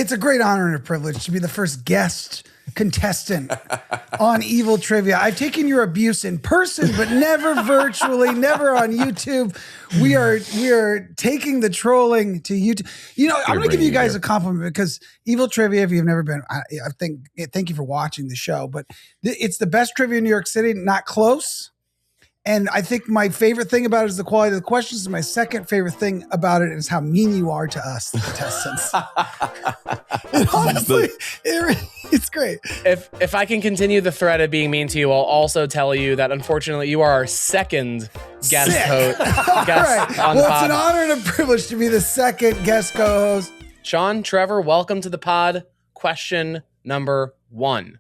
It's a great honor and a privilege to be the first guest contestant on Evil Trivia. I've taken your abuse in person, but never virtually, never on YouTube. We are taking the trolling to YouTube. You know, I'm going to give you guys a compliment because Evil Trivia, if you've never been, thank you for watching the show, but it's the best trivia in New York City, not close. And I think my favorite thing about it is the quality of the questions. And my second favorite thing about it is how mean you are to us, the contestants. And honestly, it's great. If I can continue the thread of being mean to you, I'll also tell you that unfortunately you are our second guest host. Right. On well, the pod. It's an honor and a privilege to be the second guest co-host. Sean, Trevor, welcome to the pod. Question number 1.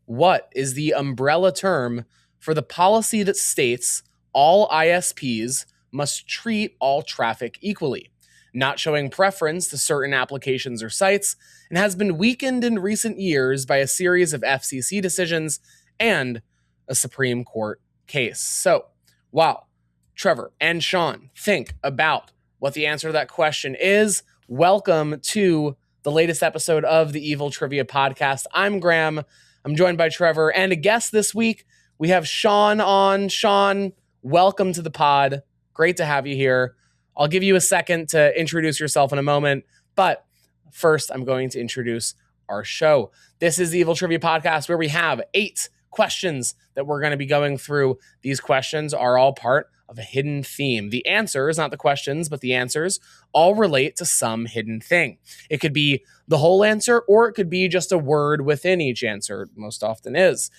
What is the umbrella term for the policy that states all ISPs must treat all traffic equally, not showing preference to certain applications or sites, and has been weakened in recent years by a series of FCC decisions and a Supreme Court case? So, while Trevor and Sean think about what the answer to that question is, welcome to the latest episode of the Evil Trivia Podcast. I'm Graham. I'm joined by Trevor, and a guest this week, we have Sean on. Sean, welcome to the pod. Great to have you here. I'll give you a second to introduce yourself in a moment, but first I'm going to introduce our show. This is the Evil Trivia Podcast, where we have 8 questions that we're going to be going through. These questions are all part of a hidden theme. The answers, not the questions, but the answers all relate to some hidden thing. It could be the whole answer, or it could be just a word within each answer. It most often is.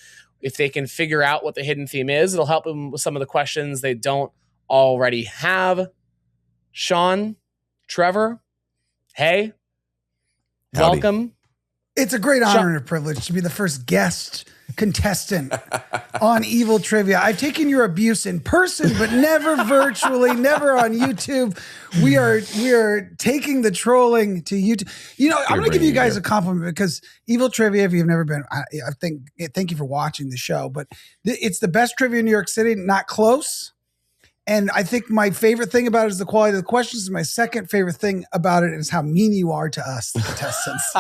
If they can figure out what the hidden theme is, it'll help them with some of the questions they don't already have. Sean, Trevor, hey, Howdy. welcome. It's a great honor and a privilege to be the first guest contestant on Evil Trivia. I've taken your abuse in person, but never virtually, never on YouTube. We are taking the trolling to YouTube. You know, I'm going to give you guys a compliment because Evil Trivia, if you've never been, thank you for watching the show, but it's the best trivia in New York City, not close. And I think my favorite thing about it is the quality of the questions. And my second favorite thing about it is how mean you are to us, the contestants.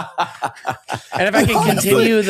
And if I can continue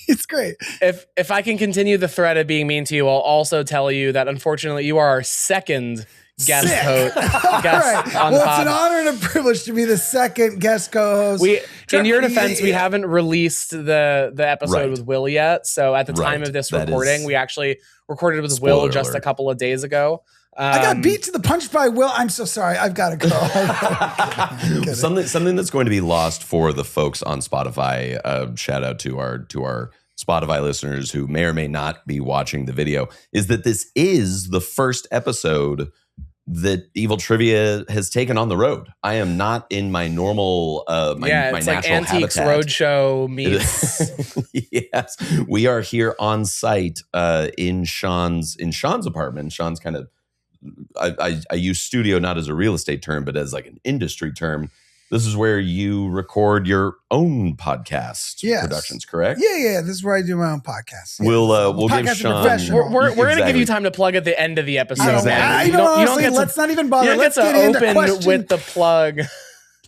it's great. If I can continue the thread of being mean to you, I'll also tell you that unfortunately you are our second guest host. Right. On well, the pod. it's an honor and a privilege to be the second guest co-host. In your defense, we haven't released the episode with Will yet. So at the time of this recording, we actually recorded with Will just a couple of days ago. I got beat to the punch by Will. I'm so sorry. I've got to go. Something that's going to be lost for the folks on Spotify. Shout out to our Spotify listeners who may or may not be watching the video. Is that this is the first episode that Evil Trivia has taken on the road. I am not in my normal, my it's natural like Antiques habitat. Roadshow meets. Yes, we are here on site in Sean's apartment. Sean's kind of, I use studio not as a real estate term, but as like an industry term. This is where you record your own podcast productions, correct? Yeah. This is where I do my own podcast. Yeah. We'll give Sean. We're going to give you time to plug at the end of the episode. Let's not even bother. Let's get open into question with the plug.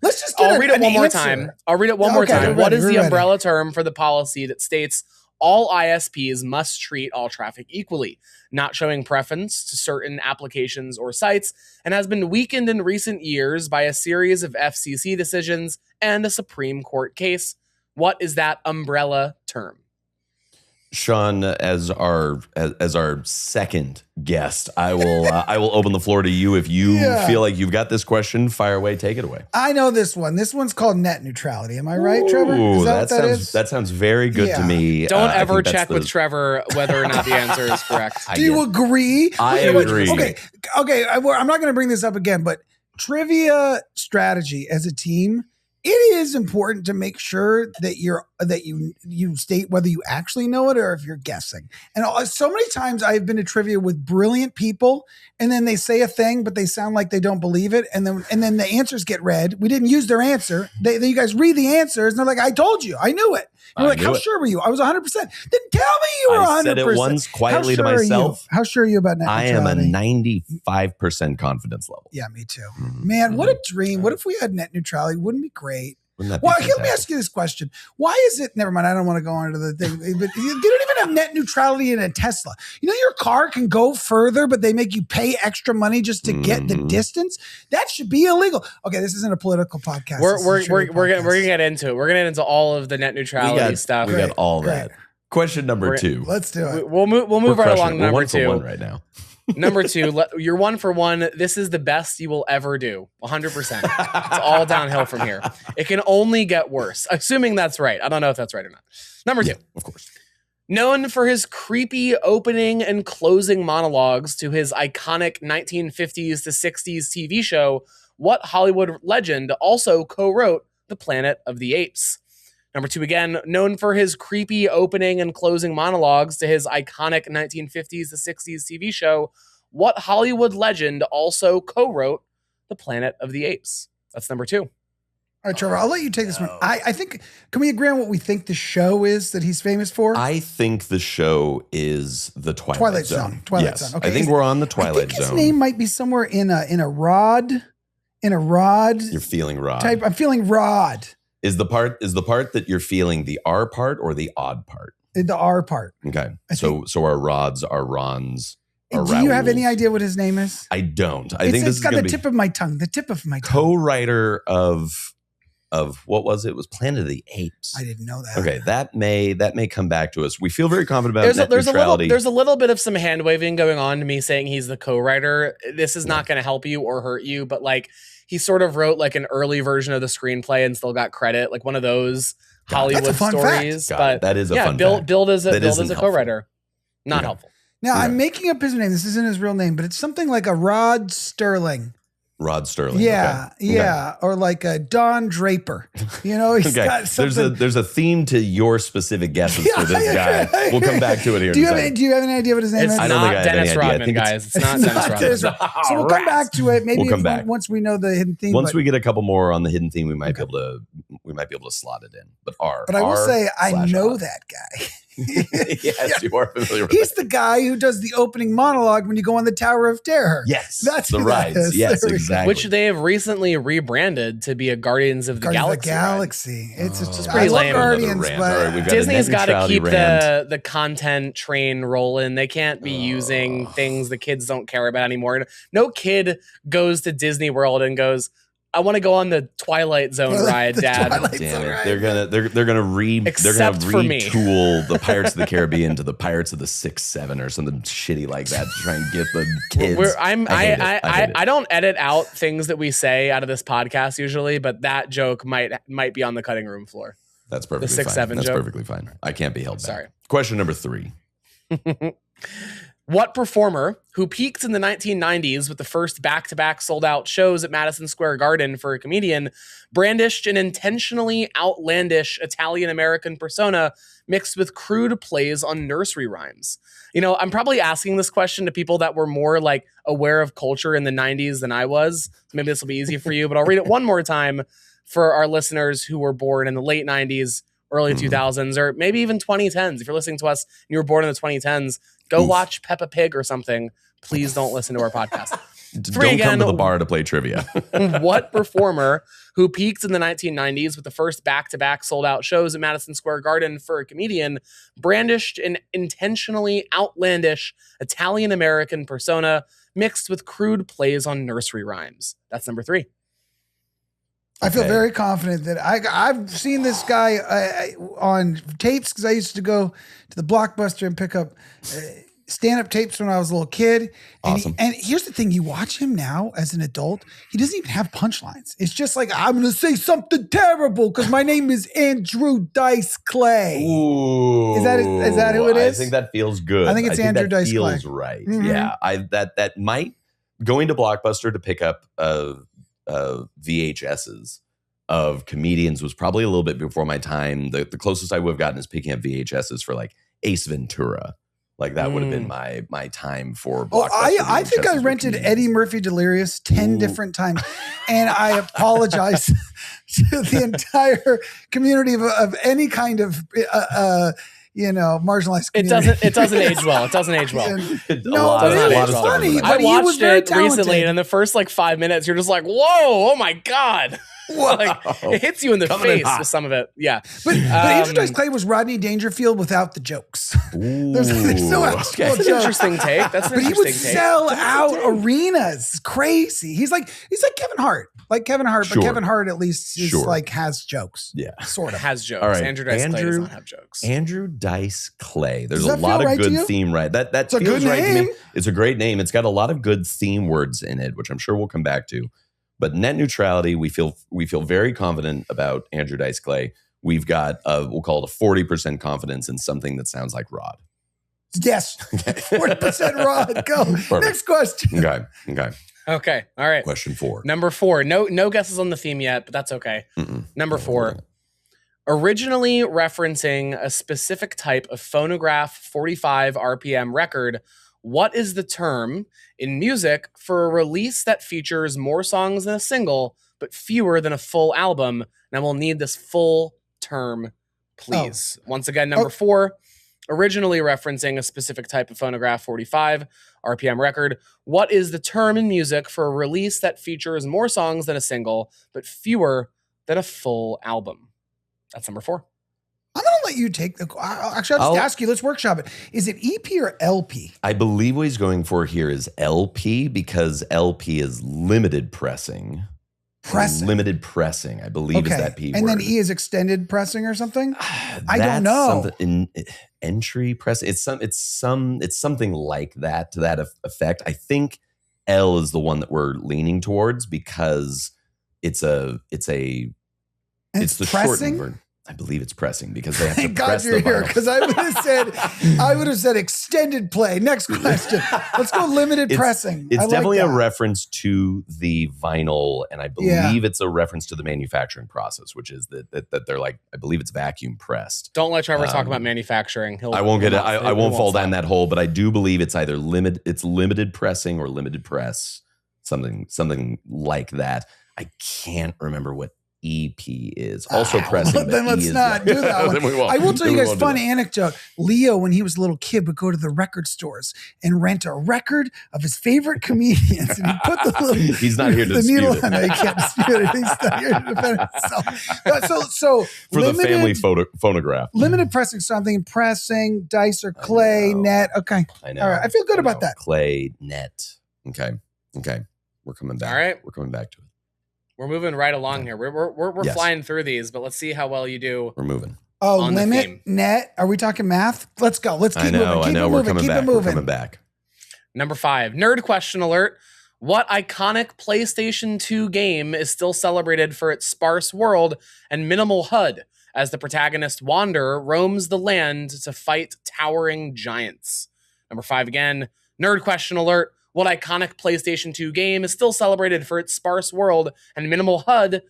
Let's just get I'll read it one more answer. time. I'll read it one more time. What is the umbrella term for the policy that states all ISPs must treat all traffic equally, not showing preference to certain applications or sites, and has been weakened in recent years by a series of FCC decisions and a Supreme Court case? What is that umbrella term? Sean, as our second guest, I will open the floor to you. If you feel like you've got this question, fire away, take it away. I know this one. This one's called net neutrality. Am I right, Trevor? Is that sounds very good to me. Don't ever check with Trevor whether or not the answer is correct. Do you agree? I agree. Okay. I'm not going to bring this up again, but trivia strategy as a team, it is important to make sure that you state whether you actually know it or if you're guessing. And so many times I've been to trivia with brilliant people, and then they say a thing, but they sound like they don't believe it, and then the answers get read. We didn't use their answer. You guys read the answers, and they're like, "I told you, I knew it." You're like, "How sure were you?" I was 100%. Then tell me you were 100%. I said it once quietly to myself. How sure are you about net neutrality? I am a 95% confidence level. Yeah, me too. Man, what a dream. What if we had net neutrality? Wouldn't it be great? Wouldn't that be Well, let me fantastic? ask you this question. Why is it, never mind, I don't want to go on to the thing, but they don't even have net neutrality in a Tesla. You know, your car can go further, but they make you pay extra money just to get the distance. That should be illegal. Okay, this isn't a political podcast. We're gonna get into it. We're gonna get into all of the net neutrality stuff. We got all that. Question number 2. Let's do it. We'll move right along. We're Number 1 for 2 1 right now. Number 2, you're 1 for 1. This is the best you will ever do. 100%. It's all downhill from here. It can only get worse. Assuming that's right. I don't know if that's right or not. Number 2. Of course. Known for his creepy opening and closing monologues to his iconic 1950s to 60s TV show, what Hollywood legend also co-wrote The Planet of the Apes? Number 2 again, known for his creepy opening and closing monologues to his iconic 1950s to 60s TV show, what Hollywood legend also co-wrote The Planet of the Apes? That's number 2. All right, Trevor, I'll let you take this one. I think, can we agree on what we think the show is that he's famous for? I think the show is the Twilight Zone. Twilight Zone. Okay. I think we're on the Twilight Zone. His Zone. name might be somewhere in a rod. You're feeling Rod. Type. I'm feeling Rod. Is the part that you're feeling the R part or the odd part? The R part. Okay. So our Rods, our Rons, our Do you have Raouls. any idea what his name is? I don't. I think this is got going the to be tip of my tongue. The tip of my tongue. co-writer of what was it? It was Planet of the Apes. I didn't know that. Okay, that may come back to us. We feel very confident about net There's neutrality. a little bit of some hand waving going on to me saying he's the co-writer. This is not going to help you or hurt you, but like he sort of wrote like an early version of the screenplay and still got credit, like one of those Hollywood that's a fun stories. fact. But that is a fun fact. Bill is That isn't a helpful. co-writer. Not helpful. Now, I'm making up his name. This isn't his real name, but it's something like a Rod Sterling. Rod Sterling. Yeah, Okay. yeah. Or like a Don Draper. You know, he's Okay. got something. There's a theme to your specific guesses for this guy. We'll come back to it here. Do you in a have second. do you have any idea what his name It's is? I don't think not I have any Dennis idea. I Rodman, think it's- guys. It's not Dennis Dennis Rodman. Rodman. So we'll come back to it. Maybe We'll come back. once we know the hidden theme. Once but, we get a couple more on the hidden theme, we might be able to slot it in. But I will say I know R/Odd. that guy. Yes, you are familiar with He's that. the guy who does the opening monologue when you go on the Tower of Terror. Yes, That's the who that rides. is. Yes, There we go. exactly. Which they have recently rebranded to be a Guardians of the Guardians of Galaxy. the ride. Galaxy. It's just pretty I love lame. Guardians, Another rant. but All right, we've got a Disney's net got to neutrality keep rant. the content train rolling. They can't be using things the kids don't care about anymore. No kid goes to Disney World and goes, I want to go on the Twilight Zone ride, The Dad. Twilight Damn Zone it. ride. They're gonna Except for me. retool the Pirates of the Caribbean to the Pirates of the 6-7 or something shitty like that to try and get the kids. I don't edit out things that we say out of this podcast usually, but that joke might be on the cutting room floor. That's perfectly the 6-7 fine. That's joke? perfectly fine. I can't be held back. Sorry. Question number 3. What performer who peaked in the 1990s with the first back-to-back sold-out shows at Madison Square Garden for a comedian brandished an intentionally outlandish Italian-American persona mixed with crude plays on nursery rhymes? You know, I'm probably asking this question to people that were more like aware of culture in the 90s than I was. Maybe this will be easy for you, but I'll read it one more time for our listeners who were born in the late 90s, early 2000s, or maybe even 2010s. If you're listening to us and you were born in the 2010s, go watch Peppa Pig or something. Please don't listen to our podcast. Don't come to the bar to play trivia. What performer who peaked in the 1990s with the first back-to-back sold-out shows at Madison Square Garden for a comedian brandished an intentionally outlandish Italian-American persona mixed with crude plays on nursery rhymes? That's number 3. I feel Okay. very confident that I've seen this guy on tapes because I used to go to the Blockbuster and pick up stand-up tapes when I was a little kid. And, Awesome. and here's the thing. You watch him now as an adult, he doesn't even have punchlines. It's just like, I'm going to say something terrible because my name is Andrew Dice Clay. Ooh, Is that who it is? I think that feels good. I think it's Andrew that Dice feels Clay. right. Mhm. Yeah, that might going to Blockbuster to pick up VHSs of comedians was probably a little bit before my time. The closest I would have gotten is picking up VHSs for like Ace Ventura. Like that would have been my time for Blockbuster. I think I VHSs with rented comedians. Eddie Murphy Delirious 10 different times. And I apologize to the entire community of any kind of, marginalized community. It doesn't age well. It doesn't age well. No, but it was funny. I But he was watched very it recently, talented. and in the first like 5 minutes, you're just like, "Whoa! Oh my god!" Like, it hits you in the Coming in face hot. with some of it. Yeah. But Andrew Dice Clay was Rodney Dangerfield without the jokes. There's no actual okay. That's an jokes. interesting take. That's an But he interesting would take. sell out arenas. It's crazy. He's like Kevin Hart. Like Kevin Hart, Sure. but Kevin Hart at least is Sure. like has jokes. Yeah. Sort of. Has jokes. All right. Andrew Dice Clay does not have jokes. Andrew Dice Clay. There's Does a that lot feel of right to good you? theme, right? That It's a feels good right to name. me. It's a great name. It's got a lot of good theme words in it, which I'm sure we'll come back to. But net neutrality, we feel very confident about Andrew Dice Clay. We've got we'll call it a 40% confidence in something that sounds like Rod. Yes. 40% Rod. Go. Perfect. Next question. Okay. Okay. All right. Question 4. Number 4. No guesses on the theme yet, but that's okay. Number 4. Originally referencing a specific type of phonograph 45 RPM record, what is the term in music for a release that features more songs than a single, but fewer than a full album? And we'll need this full term, please. Once again, number 4. Originally referencing a specific type of phonograph 45 RPM record, what is the term in music for a release that features more songs than a single, but fewer than a full album? That's number 4. I'm going to let you take the. Actually, I'll just ask you. Let's workshop it. Is it EP or LP? I believe what he's going for here is LP because LP is limited pressing. Pressing. Limited pressing, I believe is that P word. And then E is extended pressing or something? I don't That's know. something in entry press. It's something like that to that effect. I think L is the one that we're leaning towards because it's the pressing? shortened version. I believe it's pressing because they have to Thank God press you're the here vinyl. because I would have said extended play. Next question. Let's go limited pressing. It's I like definitely a that. reference to the vinyl, and I believe it's a reference to the manufacturing process, which is that they're like, I believe it's vacuum pressed. Don't let Trevor talk about manufacturing. I won't get it. I won't fall down that hole, but I do believe it's either limited pressing or limited press, something like that. I can't remember what EP is. Also pressing. Then but let's E is not do that one. Then we won't. I will tell Then you we guys won't do fun that. anecdote. Leo, when he was a little kid, would go to the record stores and rent a record of his favorite comedians, and he put the little. He's not here to the dispute needle. it. I know you can't dispute it. He's not here to defend himself. But so For the family phonograph. limited pressing. So I'm thinking pressing, dice or clay, net. Okay. I know. All right. I feel good about that. Clay, net. Okay. We're coming back. All right. We're coming back to it. We're moving right along here. We're Yes. flying through these, but let's see how well you do. We're moving. Oh, On the limit, theme. net. Are we talking math? Let's go. Let's keep I know. moving. Keep it We're moving. coming Keep back. it We're moving. coming back. Number 5, nerd question alert. What iconic PlayStation 2 game is still celebrated for its sparse world and minimal HUD as the protagonist Wander roams the land to fight towering giants? Number 5 again, nerd question alert. What iconic PlayStation 2 game is still celebrated for its sparse world and minimal HUD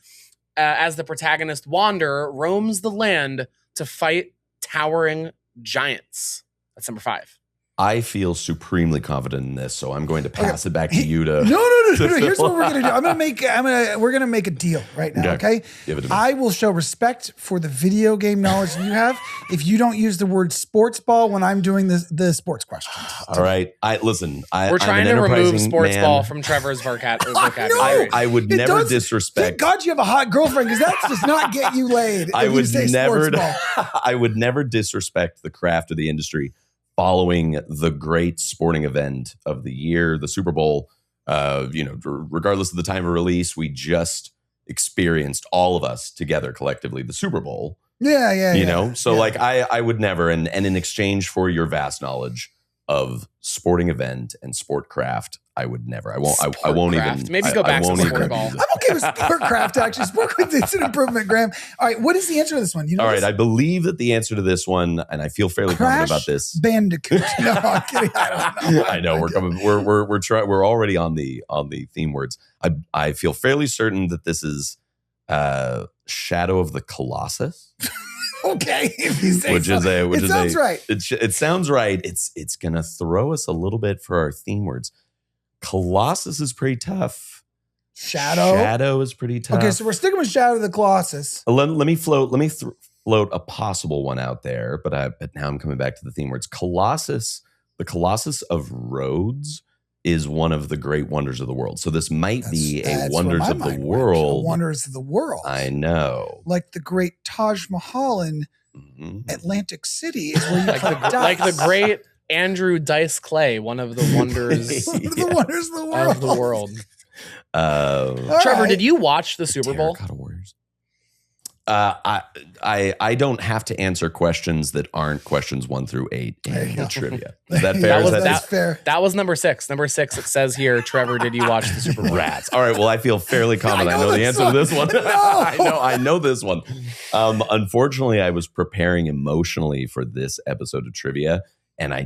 as the protagonist Wander roams the land to fight towering giants? That's number 5. I feel supremely confident in this, so I'm going to pass it back to you to. No. Here's what we're gonna do. We're gonna make a deal right now. Okay. Give it to me. I will show respect for the video game knowledge that you have if you don't use the word sports ball when I'm doing the sports questions. All right. We're trying to remove sports ball from Trevor's vocabulary. I would It never does- disrespect. Thank God you have a hot girlfriend because that does not get you laid. I if you would say never. sports ball. I would never disrespect the craft of the industry following the great sporting event of the year, the Super Bowl. Regardless of the time of release, we just experienced, all of us together collectively, the Super Bowl. Yeah. You know, so Yeah. like I would never, and in exchange for your vast knowledge of sporting event and sport craft, I would never. I won't Sportcraft. even. Maybe go back to won't sport even ball. use it. I'm okay with Sportcraft, actually. Sportcraft is an improvement, Graham. All right, what is the answer to this one? You know All right, this? I believe that the answer to this one, and I feel fairly confident about this. Bandicoot. No, I'm kidding. I don't know. I know we're coming. We're already on the theme words. I feel fairly certain that this is Shadow of the Colossus, Okay, if you say which so. is sounds right. It sounds right. It's gonna throw us a little bit for our theme words. Colossus is pretty tough. Shadow is pretty tough. Okay, so we're sticking with Shadow of the Colossus. Let me float a possible one out there, but now I'm coming back to the theme words. Colossus, the Colossus of Rhodes is one of the great wonders of the world. So this might be a That's wonders where of my the mind world. went. Wonders of the world. I know. Like the great Taj Mahal in Atlantic City is where you like, collect the, dice. like the great Andrew Dice Clay, one of the wonders One of the wonders of the world. of the world. All Trevor, right. did you watch the Super Bowl? Terracotta Warriors. I don't have to answer questions that aren't questions 1 through 8 in the trivia. Is that fair? That's fair. That was number 6. Number 6, it says here, Trevor, did you watch the Super Bowl? Rats. All right. Well, I feel fairly confident. I know the answer to this one. No. I know this one. Unfortunately, I was preparing emotionally for this episode of trivia, and I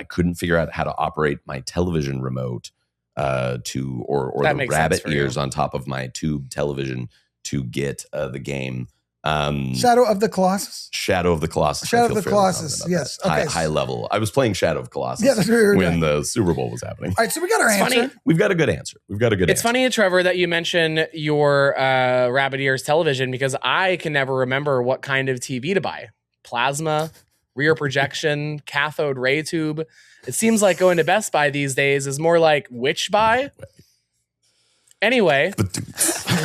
couldn't figure out how to operate my television remote or That the makes rabbit sense for you. ears on top of my tube television to get the game. Shadow of the Colossus. Shadow of the Colossus. Shadow I of feel the fairly Colossus, confident about yes. that. Okay. High level. I was playing Shadow of Colossus Yeah, that's what we were when doing. the Super Bowl was happening. All right, so we got our It's answer. funny. We've got a good answer. It's funny, Trevor, that you mention your rabbit ears television because I can never remember what kind of TV to buy. Plasma, rear projection, cathode ray tube. It seems like going to Best Buy these days is more like which buy? Anyway,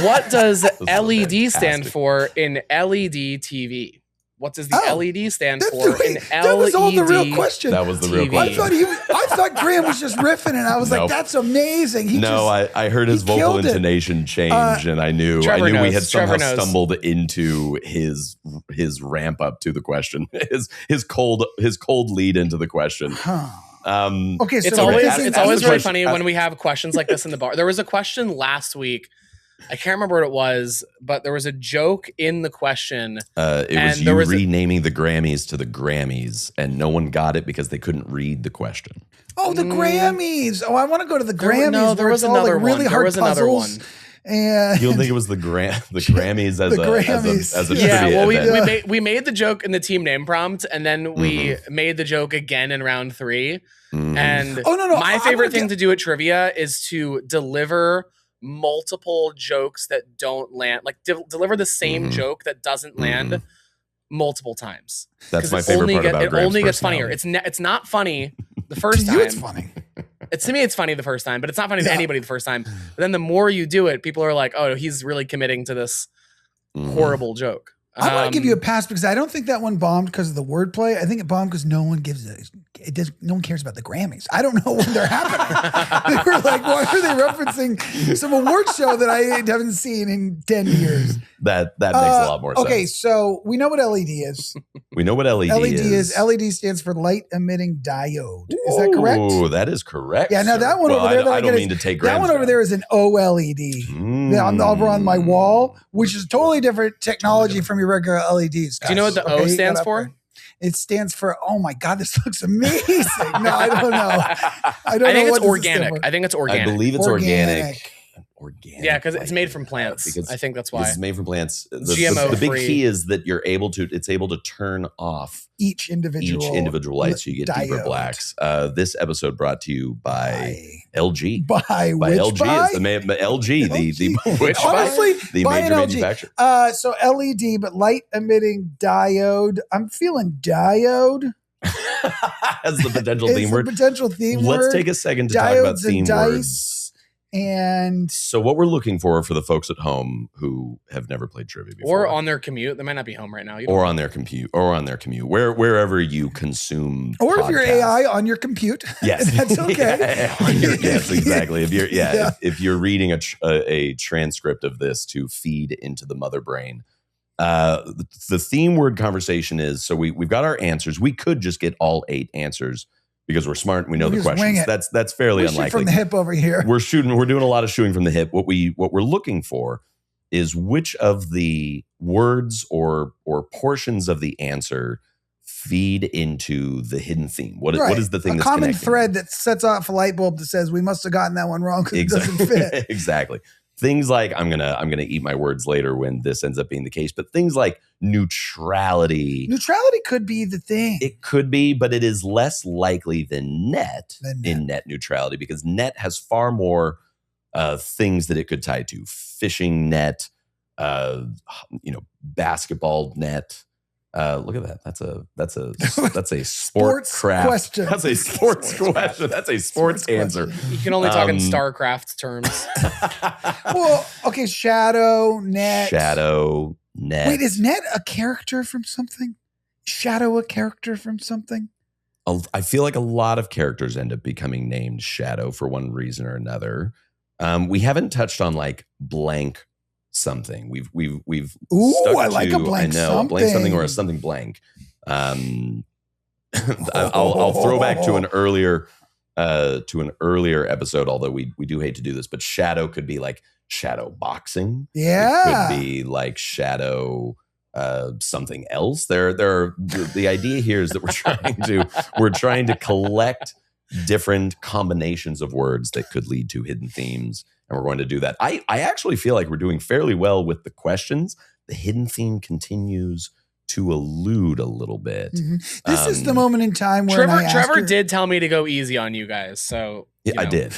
what does LED stand fantastic. for in LED TV? What does the Oh, LED stand That's for the- in LED? that was all the real question. That was the real TV. I question. thought Graham was just riffing, and I was like, Nope. "That's amazing." I heard his he vocal killed it. intonation change, and I knew Trevor we knows. had somehow Trevor knows. stumbled into his ramp up to the question, his cold lead into the question. Huh. Um, Okay, so It's we're always thinking- it's always really question. funny when we have questions like this in the bar. There was a question last week. I can't remember what it was, but there was a joke in the question. it was And you there was renaming the Grammys to the Grammys, and no one got it because they couldn't read the question. Oh, the Grammys. Oh, I want to go to the There- Grammys. no, there where was it's all, like, another really one. There hard was another puzzles. one. And You don't think it was the Grammys as The Grammys. as a Yeah, trivia well, event? we made the joke in the team name prompt, and then we made the joke again in round 3. Mhm. And Oh, no, my I'm favorite gonna thing to do at trivia is to deliver multiple jokes that don't land, like deliver the same Mhm. joke that doesn't land multiple times. That's 'Cause my it favorite only part about It Graham's only gets funnier. personality. It's not funny the to first you, time. it's funny. To me, it's funny the first time, but it's not funny Yeah. to anybody the first time. But then the more you do it, people are like, "Oh, he's really committing to this Mhm. horrible joke." I want to give you a pass because I don't think that one bombed because of the wordplay. I think it bombed because no one no one cares about the Grammys. I don't know when they're happening. They were like, why are they referencing some award show that I haven't seen in 10 years? That makes a lot more sense. Okay, so we know what LED is. We know what LED is. LED stands for light emitting diode. Is that correct? Oh, that is correct. Yeah, now sir. that one Well, over there, I don't mean to take that Graham's one over job. there is an OLED. Over on my wall, which is totally different technology from your regular LEDs. Do you know what the O you stands gotta for? upgrade. It stands for, oh my God, this looks amazing. No, I don't know. I don't I think know it's what does it stand organic. for. I think it's organic. I believe it's organic. Yeah, because it's made from plants. Because I think that's This why. is made from plants. GMO The big free. key is that it's able to turn off Each individual light so you get deeper diode. blacks. This episode brought to you by LG. By By which LG by? is the LG, the which Honestly, the by major an LG. manufacturer. So LED, but light emitting diode. I'm feeling diode. As the potential It's theme the word. potential theme word. Let's take a second to talk about Diodes and theme dice. words. And So what we're looking for the folks at home who have never played trivia before, Or on their commute. They might not be home right now. You don't or know. on their commute, wherever you consume, or if you're podcasts. AI on your compute, Yes, that's okay. Yes, exactly. If you're Yeah. if you're reading a transcript of this to feed into the mother brain, the theme word conversation is so we've got our answers. We could just get all 8 answers because we're smart and we know We the just wing questions. it. That's fairly We shoot unlikely. from the hip over here. We're doing a lot of shooting from the hip. What we're looking for is which of the words or portions of the answer feed into the hidden theme. What is the thing a that's common connecting? thread that sets off a light bulb that says we must have gotten that one wrong because it doesn't fit. Exactly. Things like I'm gonna eat my words later when this ends up being the case, but things like neutrality. Neutrality could be the thing. It could be, but it is less likely than net Than net. in net neutrality because net has far more things that it could tie to. Fishing net, basketball net, Look at that. That's a sports craft question. That's a sports question. That's a sports answer. You can only talk in StarCraft terms. Well, okay, Shadow, Net. Wait, is Net a character from something? Shadow a character from something? I feel like a lot of characters end up becoming named Shadow for one reason or another. We haven't touched on like blank something. We've Ooh, I like a blank something. Blank something or a something blank. I'll throw back to an earlier episode, although we do hate to do this, but Shadow could be like shadow boxing. Yeah. It could be like shadow something else. The idea here is that we're trying to collect different combinations of words that could lead to hidden themes, and we're going to do that. I actually feel like we're doing fairly well with the questions. The hidden theme continues to elude a little bit. Mm-hmm. This is the moment in time where Trevor did tell me to go easy on you guys, so yeah, I did.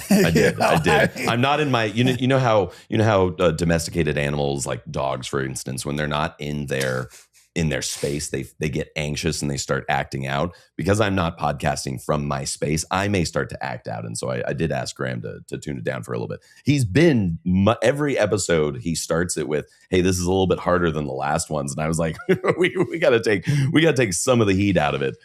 I'm not in my. You know how domesticated animals like dogs, for instance, when they're not in their space, they get anxious and they start acting out. Because I'm not podcasting from my space, I may start to act out, and so I did ask Graham to tune it down for a little bit. He's been every episode. He starts it with, "Hey, this is a little bit harder than the last ones," and I was like, "We got to take some of the heat out of it."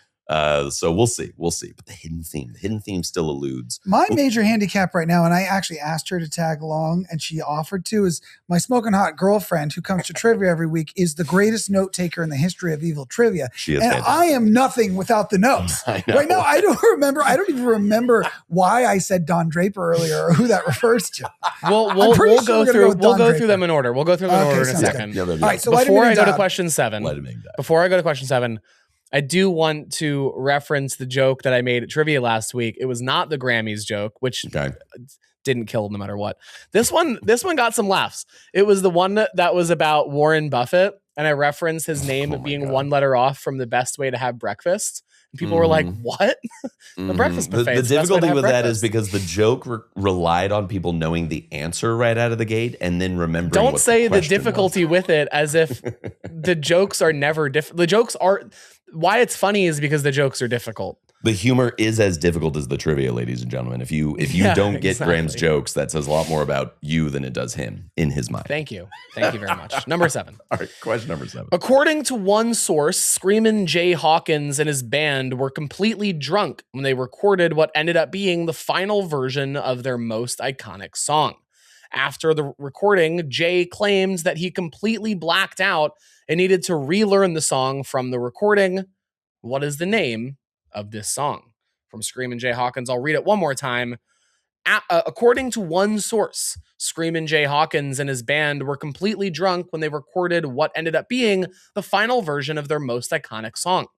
So we'll see. But the hidden theme still eludes. My major handicap right now, and I actually asked her to tag along, and she offered to, is my smoking hot girlfriend who comes to trivia every week is the greatest note taker in the history of Evil Trivia. She is and fantastic. I am nothing without the notes. Right now, I don't even remember why I said Don Draper earlier or who that refers to. We'll go through them in order. We'll go through them in order in a second. Yeah, all right, so before I go to question 7, Before I do want to reference the joke that I made at trivia last week. It was not the Grammys joke, which didn't kill no matter what. This one got some laughs. It was the one that was about Warren Buffett, and I referenced his name being one letter off from the best way to have breakfast. And people were like, "What?" The breakfast buffet. The difficulty with that is because the joke relied on people knowing the answer right out of the gate and then remembering. Don't say the difficulty with it as if the jokes are never different. The jokes are. Why it's funny is because the jokes are difficult. The humor is as difficult as the trivia, ladies and gentlemen. If you don't get Graham's jokes, that says a lot more about you than it does him in his mind. Thank you very much. Number 7. All right, question number 7. According to one source, Screamin' Jay Hawkins and his band were completely drunk when they recorded what ended up being the final version of their most iconic song. After the recording, Jay claims that he completely blacked out and needed to relearn the song from the recording. What is the name of this song? From Screamin' Jay Hawkins, I'll read it one more time. According to one source, Screamin' Jay Hawkins and his band were completely drunk when they recorded what ended up being the final version of their most iconic song.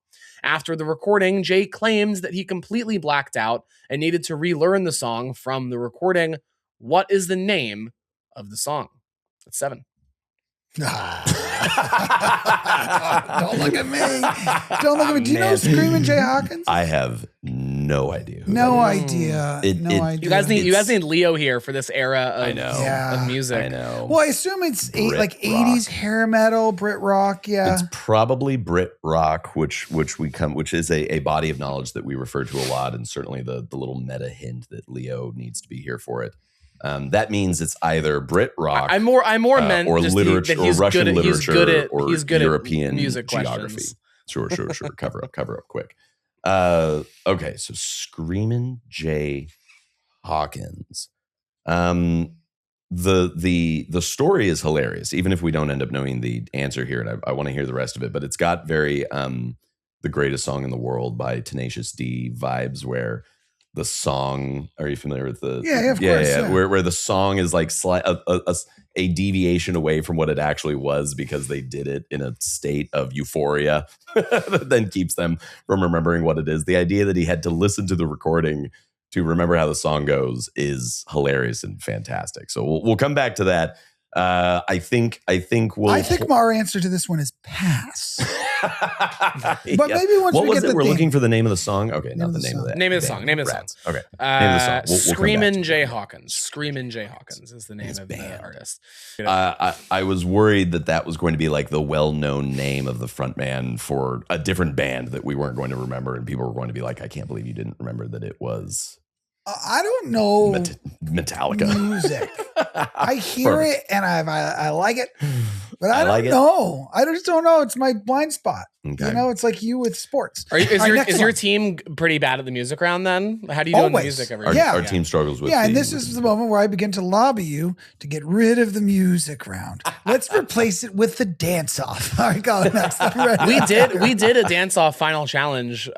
After the recording, Jay claims that he completely blacked out and needed to relearn the song from the recording. What is the name of the song? That's 7. Don't look at me. Don't look at me. Do you know Screamin' Jay Hawkins? I have no idea. No idea. You guys need Leo here for this era of music. I know. Well, I assume it's 80s hair metal, Brit rock. Yeah, it's probably Brit rock, which is a body of knowledge that we refer to a lot, and certainly the little meta hint that Leo needs to be here for it. That means it's either Brit rock. I'm more meant or just literature, or Russian literature, or European at music geography. Questions. Sure. Cover up quick. Okay, so Screamin' Jay Hawkins. The story is hilarious, even if we don't end up knowing the answer here, and I want to hear the rest of it. But it's got very The Greatest Song in the World by Tenacious D vibes, where the song, are you familiar with the? Yeah, of course. Yeah. Where the song is like a deviation away from what it actually was because they did it in a state of euphoria that then keeps them from remembering what it is. The idea that he had to listen to the recording to remember how the song goes is hilarious and fantastic. So we'll come back to that. I think our answer to this one is pass. But maybe once what we was get it? the We're theme. looking for the name of the song. Okay, Name not of the the name of song. the Name of the band. song. Name of the Rats. song. Okay. Name of the song. We'll come back Screamin' to Jay it. Hawkins. Screamin' Jay Hawkins is the name of the artist. I was worried that was going to be like the well-known name of the frontman for a different band that we weren't going to remember, and people were going to be like, "I can't believe you didn't remember that it was I don't know Metallica." music. I hear it and I like it, but I like don't it. know. I just don't know. It's my blind spot. Okay. You know, it's like you with sports. Is your team pretty bad at the music round then? How do you do on the music every Our, year? our team struggles with and this is the moment where I begin to lobby you to get rid of the music round. Let's replace it with the dance off. All right, Colin, next. We did a dance off final challenge.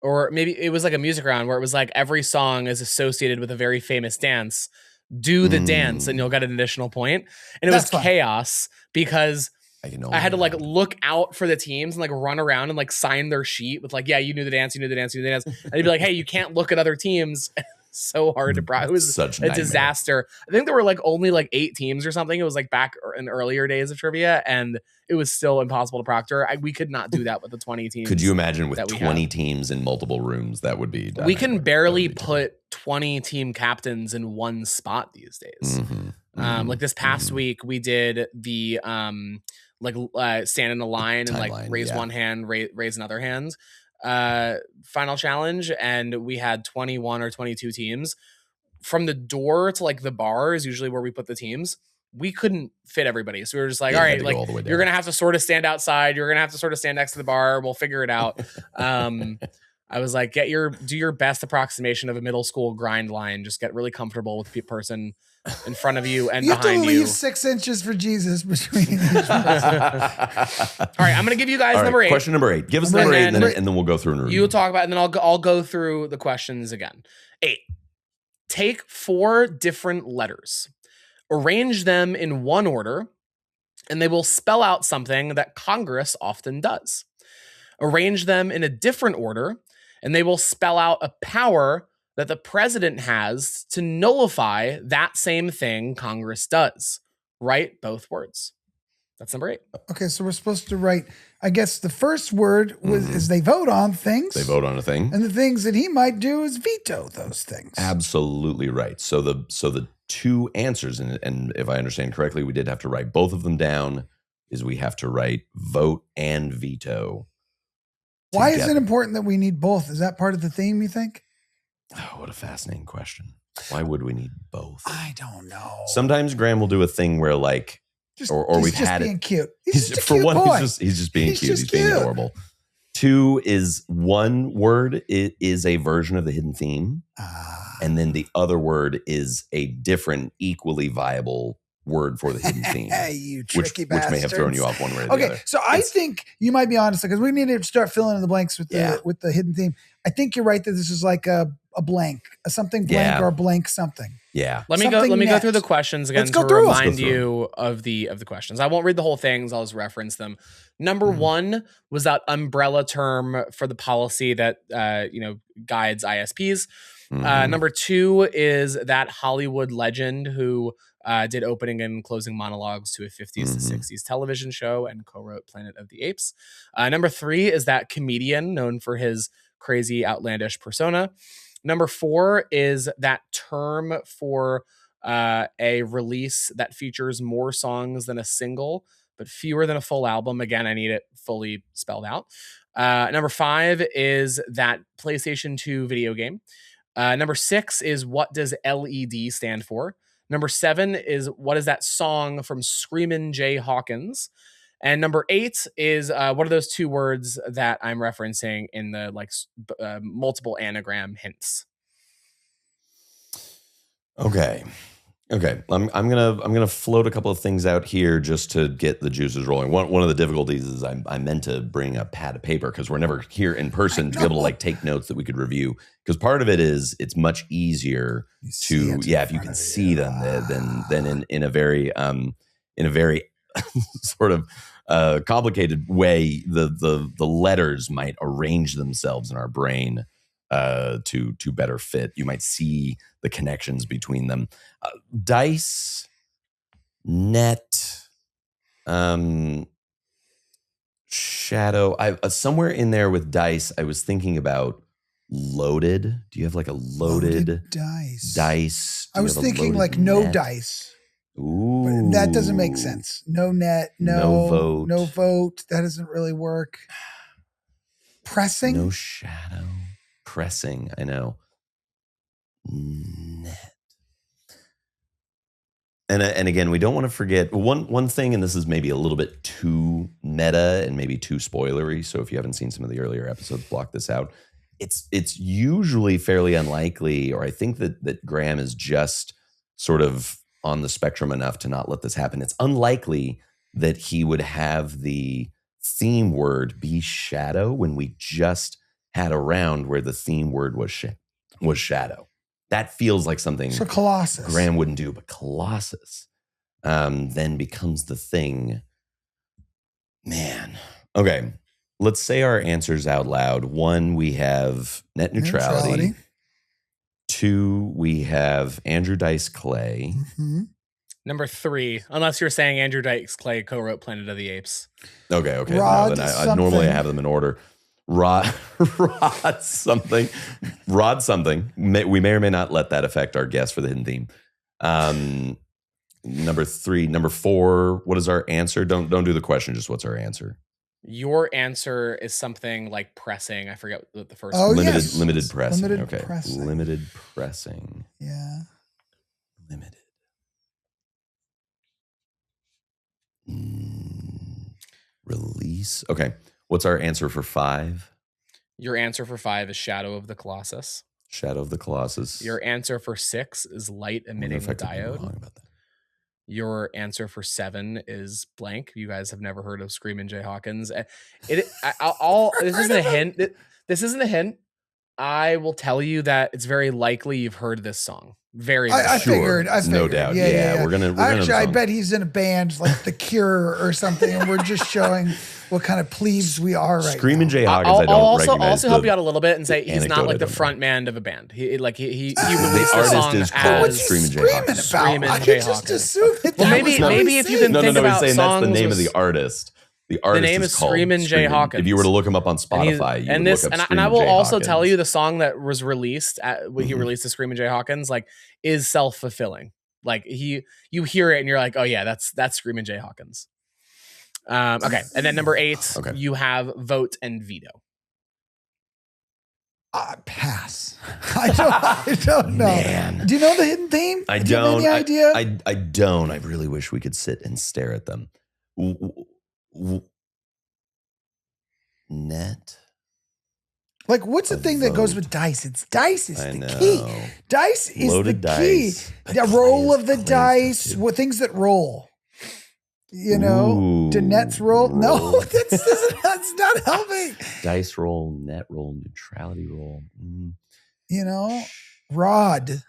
Or maybe it was like a music round where it was like every song is associated with a very famous dance. Do the dance and you'll get an additional point. And it was chaos because I had to like look out for the teams and like run around and like sign their sheet with like, yeah, you knew the dance, you knew the dance, you knew the dance. And they'd be like, hey, you can't look at other teams. So hard to it was such a disaster. I think there were like only like 8 teams or something. It was like back in earlier days of trivia, and it was still impossible to proctor. We could not do that with the 20 teams. Could you imagine with 20 teams in multiple rooms? That would be. We can barely put 20 team captains in one spot these days. Like this past week, we did the stand in a line and like raise one hand, raise another hand. Final challenge, and we had 21 or 22 teams. From the door to like the bar is usually where we put the teams. We couldn't fit everybody, so we were just like, all right, like you're gonna have to sort of stand outside, you're gonna have to sort of stand next to the bar, we'll figure it out. I was like, do your best approximation of a middle school grind line. Just get really comfortable with the person in front of you and behind you. You have to leave 6 inches for Jesus between. All right, I'm gonna give you guys number 8. Question number 8. Give us number 8, and then we'll go through and review. You'll talk about it, and then I'll go through the questions again. 8. Take 4 different letters, arrange them in one order, and they will spell out something that Congress often does. Arrange them in a different order, and they will spell out a power that the president has to nullify that same thing Congress does. Write both words. That's number 8. Okay, so we're supposed to write, I guess the first word is they vote on things. They vote on a thing. And the things that he might do is veto those things. Absolutely right. So the 2 answers, and if I understand correctly, we did have to write both of them down, is we have to write vote and veto. Why is it important that we need both? Is that part of the theme, you think? Oh, what a fascinating question. Why would we need both? I don't know. Sometimes Graham will do a thing where like, or we've had it. Cute. He's just for one, he's just being cute. He's being adorable. 2 is one word. It is a version of the hidden theme. And then the other word is a different, equally viable word for the hidden theme. You tricky bastards. Which may have thrown you off one way or the other. Okay, so I think you might be honest, because we need to start filling in the blanks with the hidden theme. I think you're right that this is like a blank, a something blank or a blank something. Yeah. Let me go through the questions again to remind you of the questions. I won't read the whole things. I'll just reference them. Number 1 was that umbrella term for the policy that guides ISPs. Number 2 is that Hollywood legend who did opening and closing monologues to a 50s to 60s television show and co-wrote Planet of the Apes. Number 3 is that comedian known for his crazy, outlandish persona. Number 4 is that term for a release that features more songs than a single, but fewer than a full album. Again, I need it fully spelled out. Number 5 is that PlayStation 2 video game. Number 6 is what does LED stand for? Number 7 is what is that song from Screamin' Jay Hawkins? And number 8 is what are those 2 words that I'm referencing in the multiple anagram hints? Okay. I'm gonna float a couple of things out here just to get the juices rolling. One of the difficulties is I meant to bring a pad of paper because we're never here in person to be able to like take notes that we could review. Because part of it is it's much easier to if you can see them than in a very sort of complicated way the letters might arrange themselves in our brain to better fit. You might see the connections between them. Dice, net, Shadow. I somewhere in there with dice, I was thinking about loaded. Do you have like a loaded dice? Do I you was have a thinking loaded like no net? dice. Ooh. But that doesn't make sense. No net, no vote. That doesn't really work. Pressing? No shadow. Pressing, I know. Net. And again, we don't want to forget one thing, and this is maybe a little bit too meta and maybe too spoilery. So if you haven't seen some of the earlier episodes, block this out. It's usually fairly unlikely, or I think that Graham is just sort of on the spectrum enough to not let this happen. It's unlikely that he would have the theme word be shadow when we just had a round where the theme word was shadow. That feels like something so Colossus. Graham wouldn't do, but Colossus then becomes the thing. Man. Okay. Let's say our answers out loud. 1, we have net neutrality. 2, we have Andrew Dice Clay. Mm-hmm. Number 3, unless you're saying Andrew Dice Clay co-wrote Planet of the Apes. Okay. Rod no, then normally I have them in order. Rod something. We may or may not let that affect our guess for the hidden theme. Number 4. What is our answer? Don't do the question. Just what's our answer? Your answer is something like pressing. I forget what the first. Oh, one. Limited pressing. Limited pressing. Limited pressing. Yeah. Limited. Release. Okay. What's our answer for 5? Your answer for 5 is Shadow of the Colossus. Shadow of the Colossus. Your answer for 6 is Light Emitting Diode. Wrong about that. Your answer for 7 is blank. You guys have never heard of Screamin' Jay Hawkins. This isn't a hint. This isn't a hint. I will tell you that it's very likely you've heard this song. I figured. No doubt. Yeah. We're gonna. Actually, I bet he's in a band like The Cure or something, and we're just showing what kind of plebes we are right Screamin' now. Jay Hawkins. I'll also help you out a little bit and say he's not like the anecdote, front man of a band. He released the the artist song is called as Screamin' Jay Hawkins. Screamin' Jay I just Hawkins. assumed that. Well, that was what maybe he if you said. can think about he's saying that's the songs name of with- the artist. The artist name is is called Screamin' Jay Screamin'. Hawkins. If you were to look him up on Spotify, you would look up and Screamin' I will Jay also Hawkins. tell you the song that was released when he released the Screamin' Jay Hawkins is self-fulfilling. Like you hear it and you're like, oh yeah, that's Screamin' Jay Hawkins. Okay, and then number 8, you have vote and veto. Pass. I don't know. Man. Do you know the hidden theme? I Do you have don't. any idea? I don't. I really wish we could sit and stare at them. Net. Like, what's the thing that goes with dice? Dice is the key. Dice is Loaded the key. dice. The roll of the dice. What things that roll? You know, do nets roll? No, that's not helping. Dice roll, net roll, neutrality roll. You know, Rod.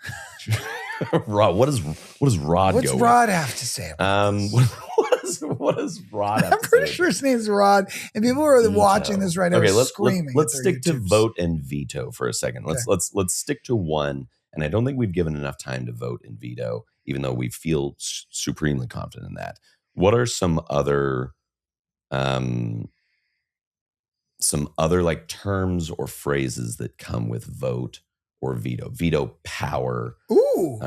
Rod. What does Rod? What's go Rod with? have to say? What does Rod? Have I'm to pretty say? sure his name's Rod, and people who are watching this right now are screaming. Let's at their stick to YouTubes. vote and veto for a second. Let's stick to one, and I don't think we've given enough time to vote and veto, even though we feel supremely confident in that. What are some other like terms or phrases that come with vote or veto? Veto power. Ooh.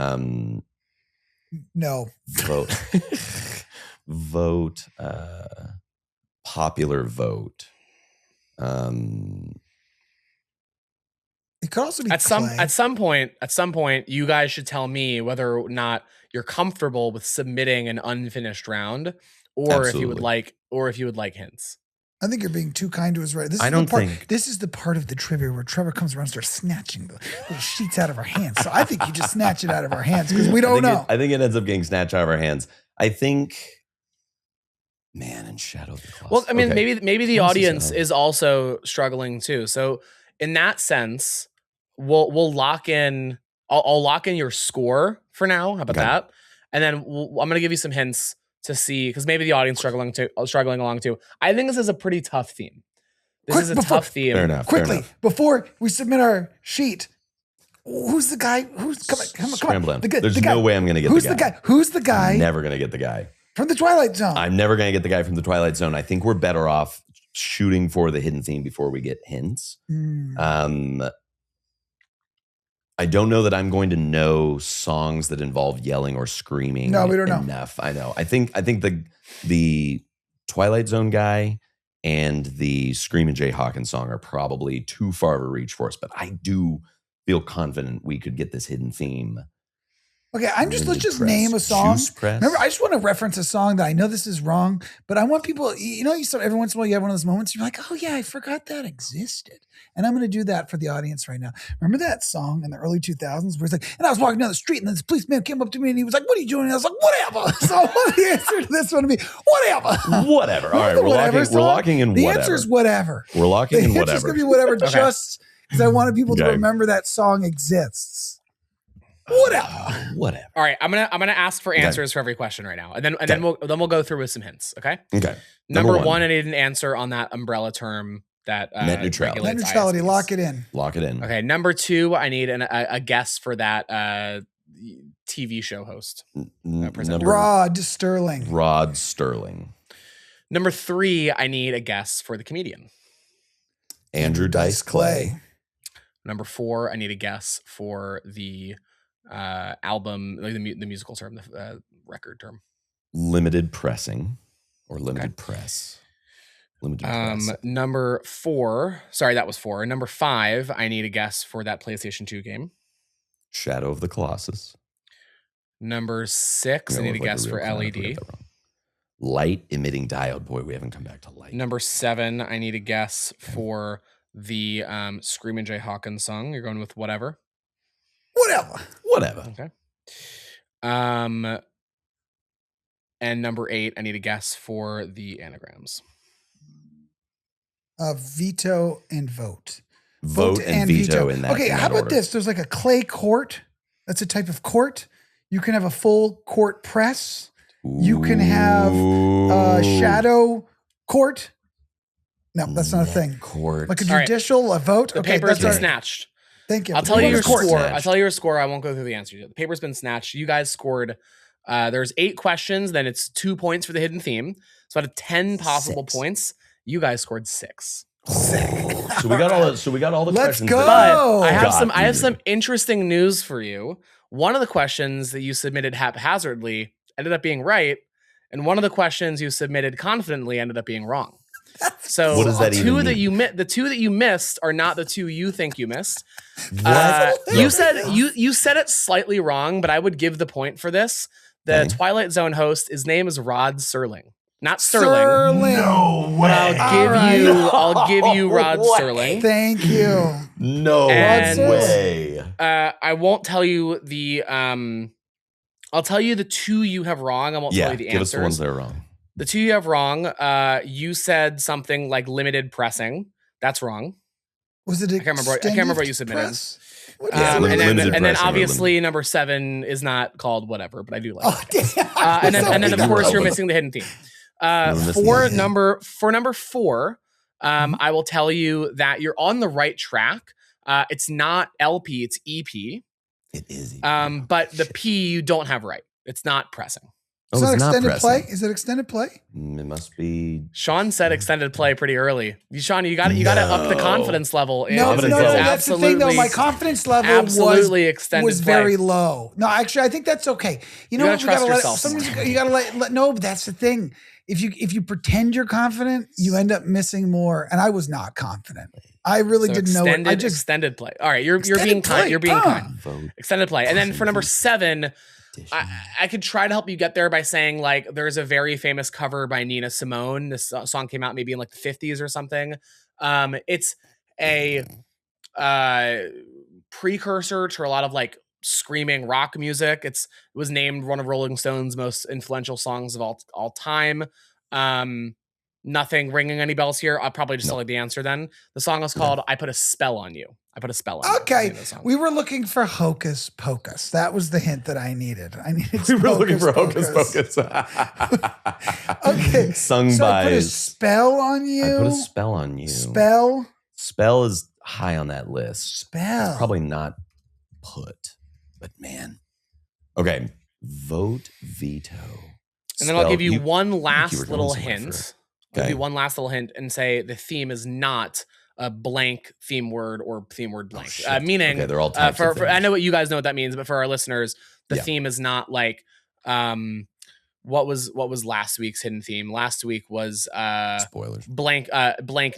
No. Vote. Vote. Popular vote. It could also be at some point, you guys should tell me whether or not you're comfortable with submitting an unfinished round, or if you would like hints. I think you're being too kind to us, right? This is the part of the trivia where Trevor comes around and starts snatching the little sheets out of our hands. So I think you just snatch it out of our hands because we don't know. I think it ends up getting snatched out of our hands. I think, man, in Shadow of the Colossus. Well, I mean, maybe the audience is also struggling too. So in that sense, we'll lock in. I'll lock in your score for now. How about that? And then I'm going to give you some hints to see, because maybe the audience struggling along too. I think this is a pretty tough theme. This is a tough theme. Fair enough. Quickly, before we submit our sheet, who's the guy? Come on. There's no way I'm going to get the guy. Who's the guy? I'm never going to get the guy. From the Twilight Zone. I'm never going to get the guy from the Twilight Zone. I think we're better off shooting for the hidden theme before we get hints. I don't know that I'm going to know songs that involve yelling or screaming. No, we don't know. Enough. I know. I think the Twilight Zone guy and the Screamin' Jay Hawkins song are probably too far of a reach for us, but I do feel confident we could get this hidden theme. Okay, let's just name a song. Remember, I just want to reference a song that I know this is wrong, but I want people, every once in a while you have one of those moments, you're like, oh yeah, I forgot that existed. And I'm going to do that for the audience right now. Remember that song in the early 2000s where it's like, and I was walking down the street and this policeman came up to me and he was like, what are you doing? And I was like, whatever. So I want the answer to this one to be, whatever. Whatever. All right, we're locking in the whatever. answer is whatever. We're locking in The whatever. answer's going to be whatever just because I wanted people to Okay. remember that song exists. Whatever. Whatever. All right, I'm gonna ask for answers for every question right now, and then we'll go through with some hints. Okay. Okay. Number one, I need an answer on that umbrella term that Net neutrality. Net neutrality. ISPs. Lock it in. Lock it in. Okay. Number two, I need a guess for that TV show host. Presenter. Rod Sterling. Rod Sterling. Number three, I need a guess for the comedian. Andrew Dice Clay. Number four, I need a guess for the album, like the musical term, the record term. Limited pressing or limited press. Limited press. Number four, sorry, that was four. Number five, I need a guess for that PlayStation 2 game. Shadow of the Colossus. Number six, I need a guess for LED. Light emitting diode. Boy, we haven't come back to light. Number seven, I need a guess for the Screamin' Jay Hawkins song. You're going with whatever. Whatever. Okay. And number eight, I need a guess for the anagrams. Veto and vote. Vote and veto in that. Okay, in how that about order. this? There's like a clay court. That's a type of court. You can have a full court press. You can have a shadow court. No, that's not a thing. Court. Like a judicial, a vote. The Okay, paper's that's been our, snatched. thank you. I'll tell you your Court. score. Snatched. I'll tell you your score. I won't go through the answers yet. The paper's been snatched. You guys scored. There's 8 questions. Then it's 2 points for the hidden theme. So out of 10 possible 6. points, you guys scored 6. So we got all the Let's questions. go. But I have Got some interesting news for you. One of the questions that you submitted haphazardly ended up being right, and one of the questions you submitted confidently ended up being wrong. So What does that even mean? the two that you missed are not the two you think you missed. What? You said it slightly wrong, but I would give the point for this. The Okay. Twilight Zone host, his name is Rod Serling, not Sterling. No way. I'll give you Rod Sterling. Thank you. No And- way. I won't tell you the I'll tell you the two you have wrong. I won't tell Yeah, you the give us the answers. ones that are wrong. The two you have wrong. You said something like limited pressing. That's wrong. Was it? I can't remember what you submitted. Press? What Yeah, is it? limited And then pressing or obviously number 7 is not called whatever, but I do like Oh, it. damn. And then of You're course you're open. missing the hidden theme. We're missing For the- number 4, I will tell you that you're on the right track. It's not LP, it's EP. It is. But the P you don't have right. It's not pressing. Is that it's not extended play? pressing. Is it extended play? It must be. Sean said extended play pretty early. Sean, you got to up the No. confidence level. No, Confidence level. that's the thing though. My confidence level absolutely extended was play. very low. No, actually, I think that's okay. You know, gotta what? We gotta trust let yourself sometimes you gotta let. No, but that's the thing. If you pretend you're confident, you end up missing more. And I was not confident. I really So didn't know it. I just extended play. All right, you're Extended being kind. play, You're being kind. Vote. Extended play. And then for number 7, Edition. I could try to help you get there by saying like there's a very famous cover by Nina Simone. This song came out maybe in like the 50s or something. It's a precursor to a lot of like screaming rock music. It was named one of Rolling Stone's most influential songs of all time. Nothing ringing any bells here. I'll probably just tell you the answer then. The song is called "I Put a Spell on You." I put a spell on you. okay. That's the name of the song. We were looking for Hocus Pocus. That was the hint that I needed. I needed. We were some looking for Hocus Pocus. Okay. Sung So I by. put a spell on you. I put a spell on you. Spell. Spell is high on that list. Spell. Probably not put, but man. Okay. Vote veto. And then I'll give you Spell- one you were last going little somewhere hint. for- I'll give Okay. you one last little hint and say the theme is not a blank theme word or theme word blank. shit. Meaning, Okay, they're all types of for I things. know what you guys know what that means, but for our listeners, the Yeah. theme is not like what was last week's hidden theme? Last week was Spoilers. blank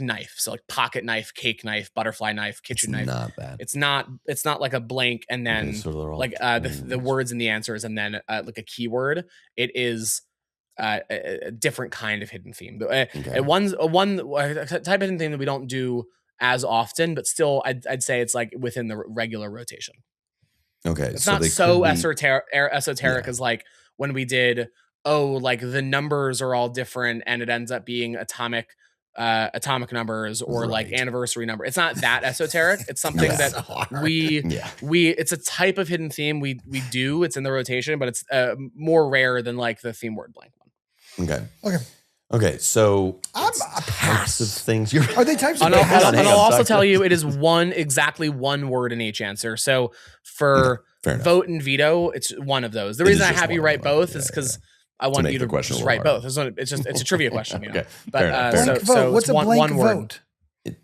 knife. So like pocket knife, cake knife, butterfly knife, kitchen knife. Not that. It's not like a blank and then Okay, so they're all like the words and the answers and then like a keyword. It is a different kind of hidden theme. One type of hidden theme that we don't do as often, but still I'd say it's like within the regular rotation. Okay. It's not so esoteric Yeah. as like when we did, like the numbers are all different and it ends up being atomic numbers or like Right. anniversary number. It's not that esoteric. It's something Yeah. that So hard. it's a type of hidden theme we do. It's in the rotation, but it's more rare than like the theme word blank one. Okay. So I'm it's a types pass. of things. Are they types of And pass? hang on, I'll also sorry. tell you it is exactly one word in each answer. So for Fair enough. vote and veto, it's one of those. The It reason is I just have you one. write both Yeah, is because yeah. I want make you the to question a just little write harder. both. It's a trivia question, you know. Okay. But Fair enough, fair Blank enough. vote. What's it's a blank one word. vote?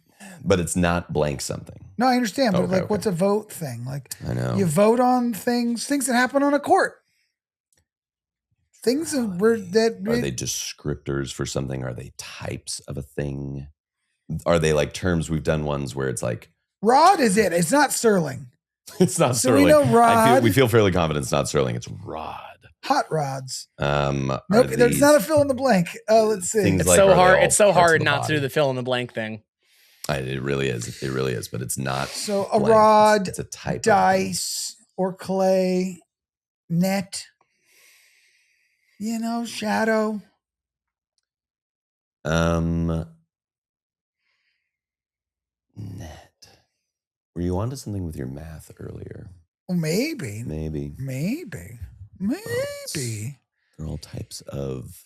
But it's not blank something. No, I understand, but Okay, like, okay. what's a vote thing? Like, I know. you vote on things that happen on a court. Things Are they descriptors for something? Are they types of a thing? Are they like terms? We've done ones where it's like rod is it? It's not sterling. it's not So we sterling. know rod. We feel fairly confident it's not sterling. It's rod. Hot rods. Are Nope, there's these not a fill in the blank. Let's see. things It's like, so are they hard. all It's so parts of hard the not to body? do the fill in the blank thing. It really is. It really is. But it's not. So a blank. rod, It's a type of dice, or clay, net. Shadow. Net. Were you onto something with your math earlier? Maybe. Maybe. They're all types of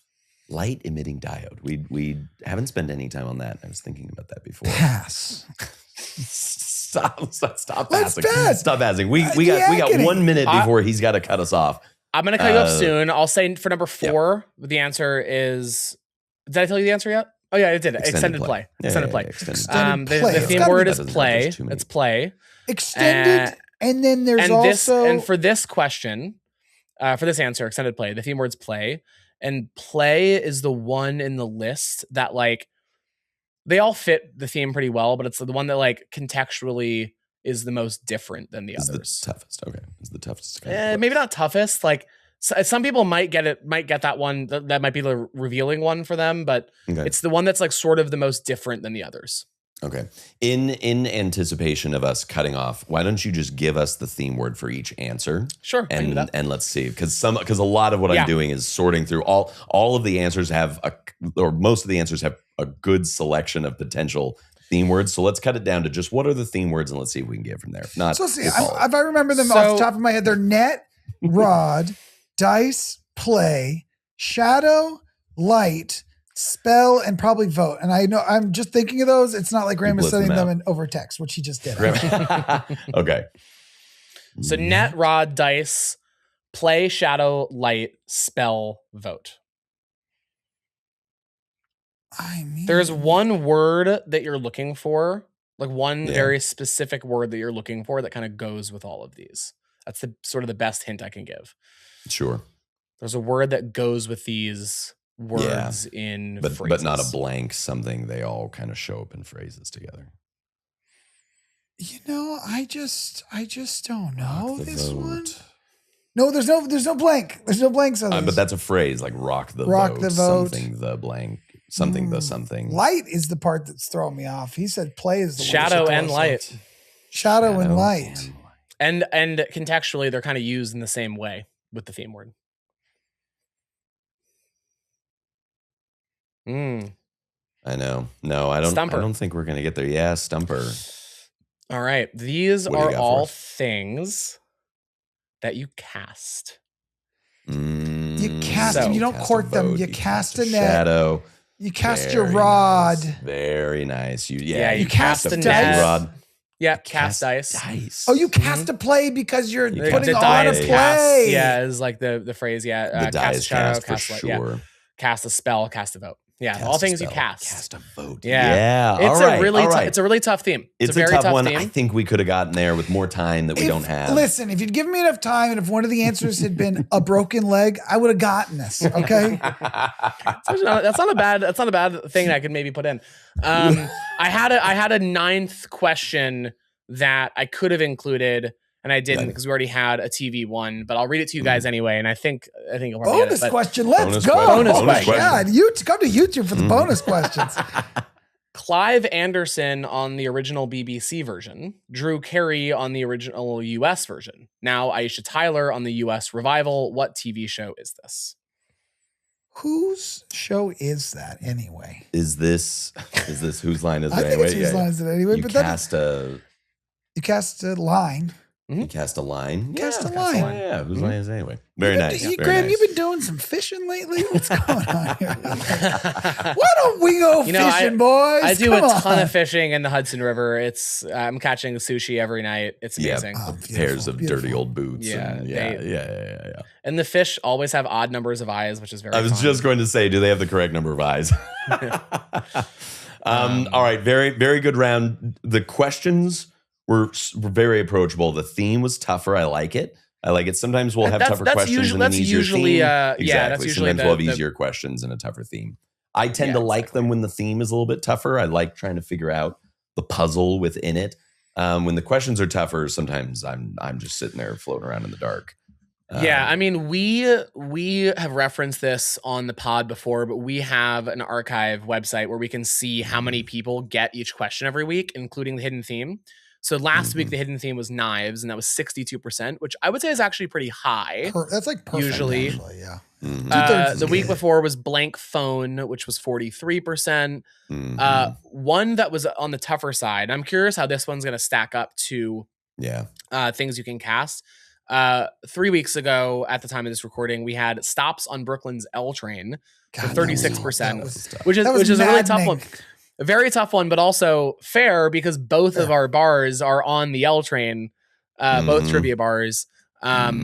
light emitting diode. We haven't spent any time on that. I was thinking about that before. Pass. Stop Let's passing. pass. Stop passing. We got 1 minute before he's got to cut us off. I'm gonna cut you off soon. I'll say for number 4, the answer is. Did I tell you the answer yet? Oh yeah, it did. Extended play. Extended play. Extended play. The It's theme gotta word be- is play. It's play. Extended, and then there's also and for this question, for this answer, extended play. The theme word's play, and play is the one in the list that like they all fit the theme pretty well, but it's the one that like contextually is the most different than the It's others. the toughest. Okay, it's the toughest. Kind of play. Maybe not toughest. Like some people might get that one. That might be the revealing one for them, but Okay. it's the one that's like sort of the most different than the others. Okay. In anticipation of us cutting off, why don't you just give us the theme word for each answer? Sure, I can do that. And let's see, because a lot of what Yeah. I'm doing is sorting through all of the answers most of the answers have a good selection of potential theme words. So let's cut it down to just what are the theme words, and let's see if we can get from there. If not, So let's see. we'll call it. If I remember them off the top of my head, they're net, rod, dice, play, shadow, light, spell, and probably vote. And I know I'm just thinking of those. It's not like Graham is list sending them them out. in over text, which he just did. Okay. So net, rod, dice, play, shadow, light, spell, vote. I mean, There's one word that you're looking for, like one Yeah. very specific word that you're looking for that kind of goes with all of these. That's the sort of the best hint I can give. Sure. There's a word that goes with these words in But phrases. not a blank something. They all kind of show up in phrases together. I just don't know Rock the this vote. one. No, there's no blank. There's no blanks on this. But that's a phrase like rock the Rock vote, the vote. something the blank, something the something. Light is the part that's throwing me off. He said play is the one shadow that should and throw us light. off. Shadow and light. And contextually, they're kind of used in the same way with the theme word. I know. No, I don't. Stumper. I don't think we're gonna get there. Yeah, stumper. All right. These What do you are got for all us? things that you cast. You cast them. You don't cast a court them. vote, You cast a net. shadow. You cast your Very rod. nice. Very nice. You you cast cast a a dice. net. Yeah, cast dice. Dice. Oh, you cast a play because you're You putting cast on a dice. play. Cast, yeah, is like the phrase. Yeah, the cast dice a shadow, cast for cast light. sure. Yeah, cast a spell, cast a vote. Yeah, Cast all a things you spell, cast. Cast a vote. Yeah. It's It's a really tough theme. It's a very tough one. theme. I think we could have gotten there with more time that we don't have. Listen, if you'd given me enough time and if one of the answers had been a broken leg, I would have gotten this. Okay. That's not a bad thing I could maybe put in. I had a ninth question that I could have included and I didn't because we already had a TV one, but I'll read it to you guys anyway. And I think you'll probably get it, bonus question. Let's go. Bonus Oh my question. God. Come to YouTube for the bonus questions. Clive Anderson on the original BBC version, Drew Carey on the original US version. Now Aisha Tyler on the US revival. What TV show is this? Whose show is that anyway? Is this Whose Line Is It I think Anyway? it's Whose Line Is It Anyway? You But cast a you cast a line. You cast a line. Cast a line. Yeah, Whose Line Is It Anyway? Very nice. Graham, you've been doing some fishing lately? What's going on here? Why don't we go fishing, boys? I do Come a ton on. of fishing in the Hudson River. I'm catching sushi every night. It's amazing. Yeah, beautiful, pairs of dirty beautiful. old boots. Yeah, and yeah. And the fish always have odd numbers of eyes, which is very I was fun. just going to say, do they have the correct number of eyes? All right, very, very good round. The questions were very approachable. The theme was tougher. I like it. Sometimes we'll have tougher questions and an easier theme. Exactly. That's usually Sometimes we'll have easier questions and a tougher theme. I tend to like them when the theme is a little bit tougher. I like trying to figure out the puzzle within it. When the questions are tougher, sometimes I'm just sitting there floating around in the dark. Yeah, I mean, we have referenced this on the pod before, but we have an archive website where we can see how many people get each question every week, including the hidden theme. So last week, the hidden theme was knives, and that was 62%, which I would say is actually pretty high. That's like perfect, Usually. actually, yeah. The week before was blank phone, which was 43%. One that was on the tougher side. I'm curious how this one's going to stack up to things you can cast. 3 weeks ago, at the time of this recording, we had stops on Brooklyn's L train for 36%, which is a really tough one. A very tough one, but also fair because both of our bars are on the L train, both trivia bars. But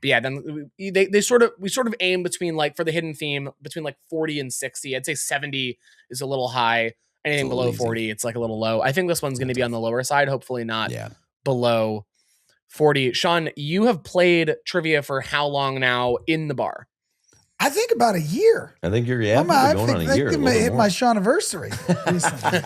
yeah, then we sort of aim between, like, for the hidden theme, between like 40 and 60. I'd say 70 is a little high. Anything below 40, it's like a little low. I think this one's going to be on the lower side, hopefully not below 40. Sean, you have played trivia for how long now in the bar? I think about a year. I think you're I going on a year. think hit my Sean-iversary recently.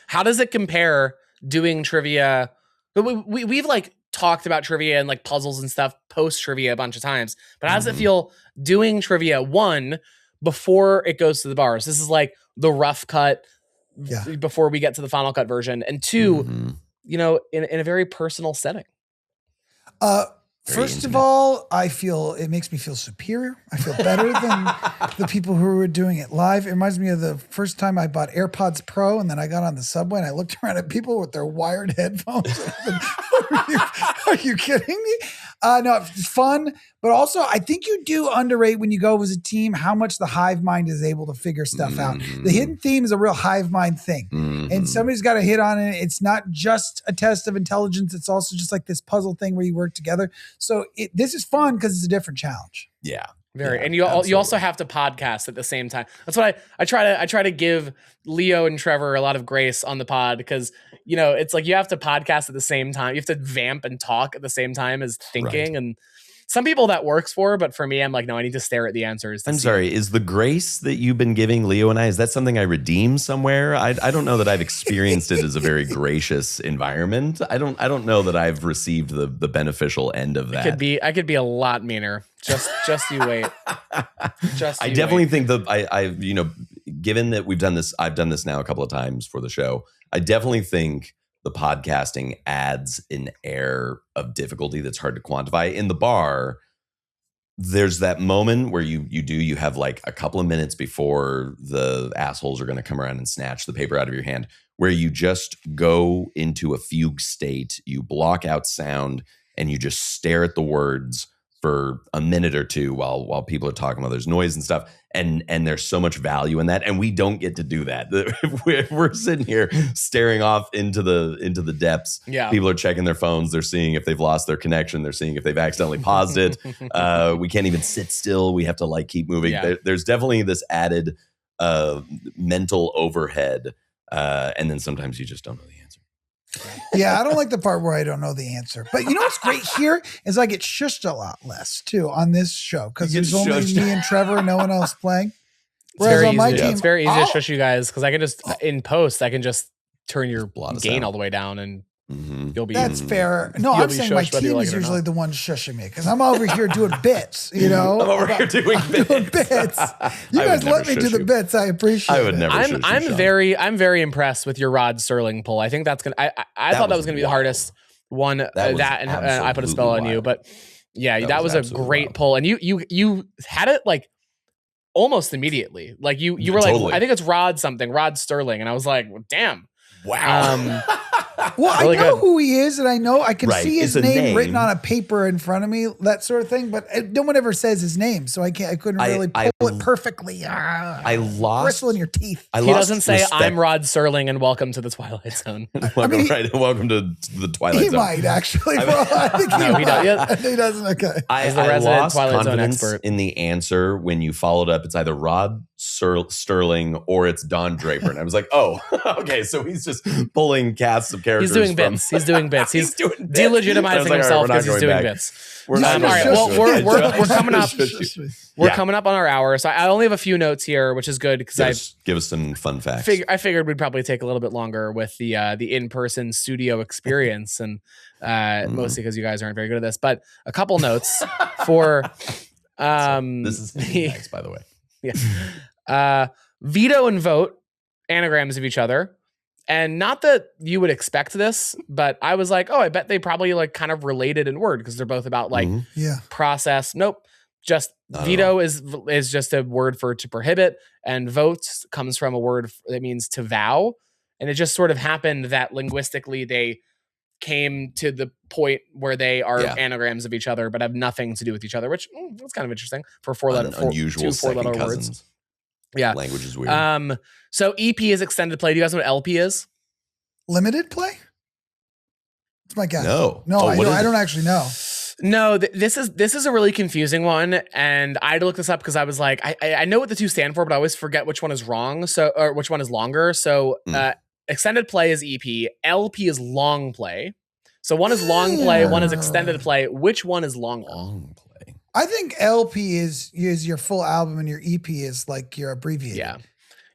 How does it compare doing trivia? We've like talked about trivia and like puzzles and stuff post trivia a bunch of times, but how does it feel doing trivia before it goes to the bars? This is like the rough cut before we get to the final cut version, and two, in a very personal setting. First of all, it makes me feel superior. I feel better than the people who were doing it live. It reminds me of the first time I bought AirPods Pro, and then I got on the subway and I looked around at people with their wired headphones. Are you kidding me? No, it's fun, but also I think you do underrate when you go as a team how much the hive mind is able to figure stuff out. The hidden theme is a real hive mind thing, and somebody's got to hit on it. It's not just a test of intelligence. It's also just like this puzzle thing where you work together. So this is fun because it's a different challenge. Yeah. And you also have to podcast at the same time. That's what I try to give Leo and Trevor a lot of grace on the pod, because it's like you have to podcast at the same time. You have to vamp and talk at the same time as thinking. And some people that works for, but for me, I'm like, no, I need to stare at the answers. I'm sorry. Is the grace that you've been giving Leo and I, is that something I redeem somewhere? I don't know that I've experienced it as a very gracious environment. I don't know that I've received the beneficial end of that. I could be a lot meaner. Just you wait. I definitely think that given that I've done this now a couple of times for the show, I definitely think the podcasting adds an air of difficulty that's hard to quantify. In the bar, there's that moment where you have like a couple of minutes before the assholes are going to come around and snatch the paper out of your hand, where you just go into a fugue state, you block out sound, and you just stare at the words for a minute or two while people are talking, while there's noise and stuff. And there's so much value in that. And we don't get to do that. We're sitting here staring off into the depths. Yeah. People are checking their phones. They're seeing if they've lost their connection. They're seeing if they've accidentally paused it. We can't even sit still. We have to like keep moving. Yeah. There's definitely this added mental overhead. And then sometimes you just don't know the answer. Yeah, I don't like the part where I don't know the answer. But you know what's great here is I get shushed a lot less too on this show because You get there's only shushed. me and Trevor and no one else playing. It's Whereas very on my easy. team, It's very easy to I'll- shush you guys because I can just in post I can just turn your Lot of gain sound. all the way down and Mm-hmm. you'll be. That's fair. No, You'll I'm be saying my shushed whether you team like is it or usually not. the one shushing me because I'm over here doing bits, you know? I'm over here doing bits. Doing bits. You I guys would never let me do shush the you. bits. I appreciate I would it. never. shush you, I'm Sean. very impressed with your Rod Sterling pull. I think that's gonna. I thought that was gonna be the wild. hardest one. That, was and I put a spell absolutely on you, wild. but yeah, That that was was a absolutely great wild. pull, and you had it like almost immediately. Like you were like, Totally. I think it's Rod Sterling, and I was like, well, damn. Wow. Well, Really I know good. who he is, and I can Right, see his it's a name written name. on a paper in front of me, that sort of thing. But no one ever says his name, so I couldn't really I- pull it perfectly. I lost. Bristle in your teeth. I He lost doesn't say respect. I'm Rod Sterling and welcome to the Twilight Zone. Welcome, welcome to the Twilight He Zone. might actually. Bro. I think he No, he might. does. Yeah. He doesn't. Okay. As the I resident lost Twilight Zone confidence expert. in the answer when you followed up. It's either Rod Sterling or it's Don Draper, and I was like, "Oh, okay." So he's just pulling casts of characters. He's doing from- bits. He's doing bits. He's doing bits. delegitimizing I was like, himself all right, because we're he's not doing going back. bits. We're not All going right, to well, shush we're- you. we're coming up. Shush you. We're Yeah. coming up on our hour, so I only have a few notes here, which is good because Give us some fun facts. I figured we'd probably take a little bit longer with the in-person studio experience, and mostly because you guys aren't very good at this. But a couple notes for This is facts, by the way. veto and vote anagrams of each other. And not that you would expect this, but I was like, oh, I bet they probably like kind of related in word because they're both about like Mhm. Yeah. process. Nope. Just Not at veto is just a word for to prohibit, and vote comes from a word that means to vow. And it just sort of happened that linguistically they came to the point where they are Yeah. anagrams of each other, but have nothing to do with each other, which that's kind of interesting for Unusual two second 4-letter words. cousins. Yeah. Language is weird. So EP is extended play. Do you guys know what LP is? Limited play? It's my guess. No. No, Oh, I what don't. is I it? don't actually know. No, this is a really confusing one, and I had to look this up because I was like, I know what the two stand for, but I always forget which one is wrong. So, or which one is longer. So, extended play is EP. LP is long play. So one is long play, one is extended play. Which one is longer? Long play. I think LP is your full album, and your EP is like your abbreviated. Yeah,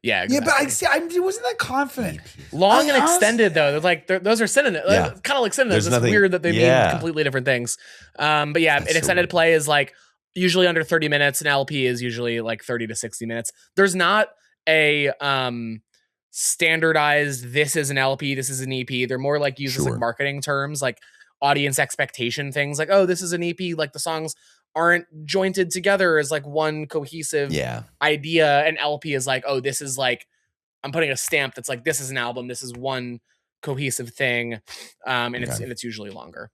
yeah, Yeah, but exactly. I wasn't that confident. Long and I honest- extended though, they're like those are synonyms. Yeah. Kind of like synonyms. There's It's nothing- weird that they yeah. mean completely different things. But yeah, That's an so extended weird. play is like usually under 30 minutes, and LP is usually like 30 to 60 minutes. There's not a standardized this is an LP, this is an EP. They're more like used as Sure. like marketing terms, like audience expectation things, like, oh, this is an EP, like the songs aren't jointed together as like one cohesive Yeah. idea, and LP is like, oh, this is like I'm putting a stamp that's like this is an album, this is one cohesive thing, and Okay. it's usually longer.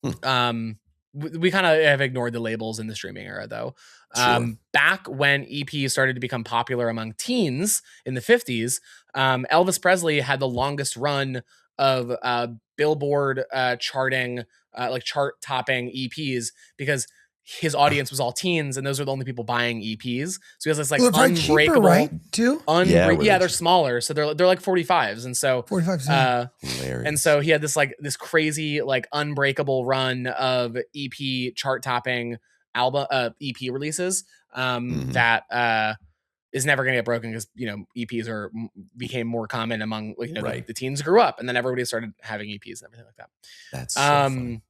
We kind of have ignored the labels in the streaming era though. Sure. Back when EP started to become popular among teens in the 50s, Elvis Presley had the longest run of Billboard charting, like chart topping EPs because his audience was all teens, and those are the only people buying EPs. So he has this like Well, they're probably cheaper, unbreakable, right? Too Yeah, really yeah, they're cheap. smaller, so they're like 45s, and so 45 cents. Hilarious. and so he had this crazy like unbreakable run of EP chart topping album EP releases that is never going to get broken because EPs became more common among Right. the teens grew up, and then everybody started having EPs and everything like that. That's so funny.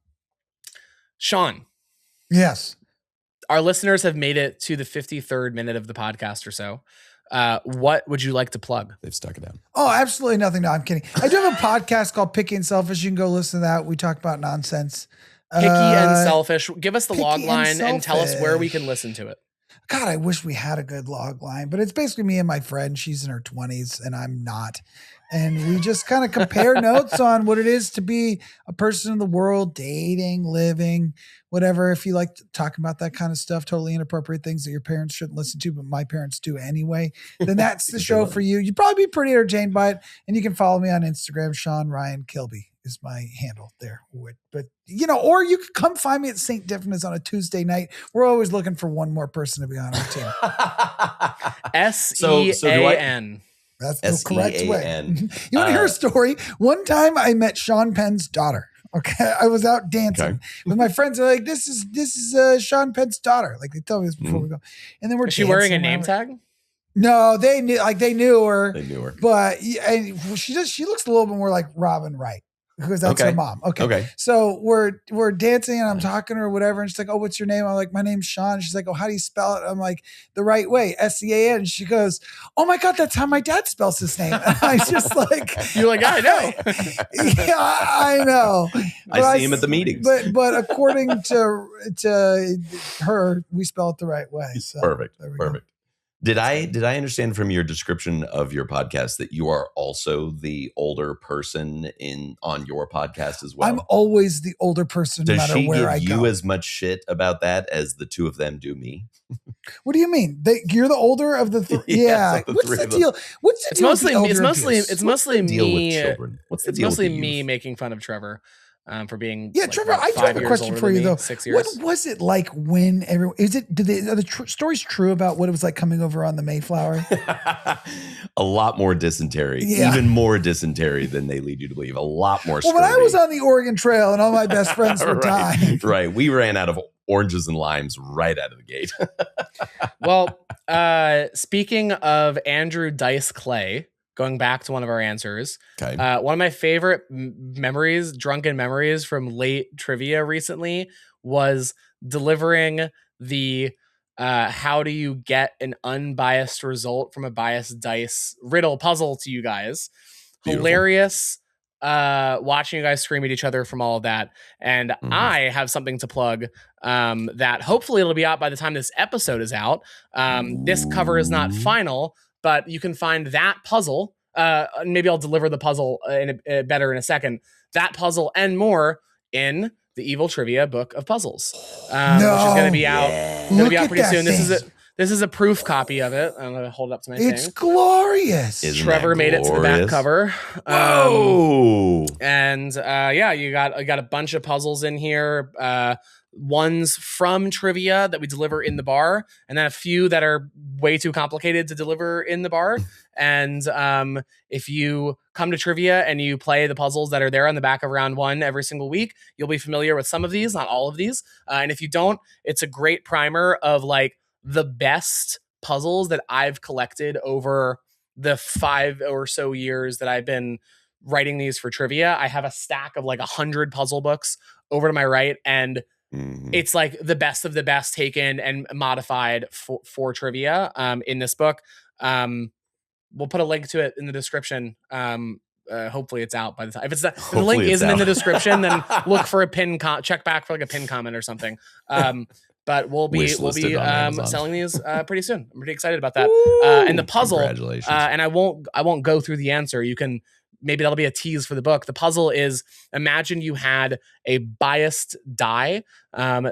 Sean, Yes. our listeners have made it to the 53rd minute of the podcast or so. What would you like to plug? They've stuck it out. Oh, absolutely nothing. No, I'm kidding. I do have a podcast called Picky and Selfish. You can go listen to that. We talk about nonsense. Picky and selfish. Give us the Picky log and line and tell us where we selfish. can listen to it. God, I wish we had a good log line, but it's basically me and my friend. She's in her 20s and I'm not. And we just kind of compare notes on what it is to be a person in the world, dating, living, whatever. If you like talking about that kind of stuff, totally inappropriate things that your parents shouldn't listen to, but my parents do anyway, then that's the show for you. You'd probably be pretty entertained by it. And you can follow me on Instagram. Sean Ryan Kilby is my handle there. But, you know, or you could come find me at St. Diffin's on a Tuesday night. We're always looking for one more person to be on our team. SEAN. That's the correct way. SEAN. You want to hear a story? One time I met Sean Penn's daughter. Okay. I was out dancing with my friends. They're like, this is Sean Penn's daughter. Like they tell me this before we go. And then we're Is she wearing a name tag? No, they knew her. They knew her. But and she looks a little bit more like Robin Wright. Because that's her mom. Okay. So we're dancing and I'm talking to her or whatever. And she's like, oh, what's your name? I'm like, my name's Sean. She's like, oh, how do you spell it? I'm like, the right way, SEAN. And she goes, oh my God, that's how my dad spells his name. And I just like, you're like, I know. Yeah, I know. I see him at the meetings. But according to her, we spell it the right way. So Perfect. Did I understand from your description of your podcast that you are also the older person on your podcast as well? I'm always the older person, no matter where I go. Does she give you as much shit about that as the two of them do me? What do you mean? You're the older of the three? Yeah. What's the deal? What's the deal? It's mostly me. Children. What's the it's deal? Mostly me making fun of Trevor. For being Trevor, I do have a question for you though. 6 years. What was it like when everyone? Are the stories true about what it was like coming over on the Mayflower? A lot more dysentery, even more dysentery than they lead you to believe. A lot more. Well, when I was on the Oregon Trail and all my best friends were dying, right? We ran out of oranges and limes right out of the gate. Well, speaking of Andrew Dice Clay. Going back to one of our answers, one of my favorite drunken memories from late trivia recently was delivering the how do you get an unbiased result from a biased dice riddle puzzle to you guys. Beautiful. Hilarious watching you guys scream at each other from all of that. And I have something to plug that hopefully it'll be out by the time this episode is out. This cover is not final, but you can find that puzzle. Maybe I'll deliver the puzzle better in a second. That puzzle and more in the Evil Trivia Book of Puzzles, which is going to be out. It'll be out pretty soon. This is a proof copy of it. I'm going to hold it up to my thing. It's glorious. Trevor made it to the back cover. Whoa! And you got a bunch of puzzles in here. Ones from trivia that we deliver in the bar, and then a few that are way too complicated to deliver in the bar. And if you come to trivia and you play the puzzles that are there on the back of round one every single week, you'll be familiar with some of these, not all of these. And if you don't, it's a great primer of like the best puzzles that I've collected over the 5 or so years that I've been writing these for trivia. I have a stack of like 100 puzzle books over to my right, and it's like the best of the best taken and modified for trivia in this book. We'll put a link to it in the description. Hopefully it's out by the time. If the link isn't in the description, then look for a pin. Check back for like a pin comment or something. But we'll be selling these pretty soon. I'm pretty excited about that. And the puzzle. Congratulations. And I won't go through the answer. You can. Maybe that'll be a tease for the book. The puzzle is, imagine you had a biased die.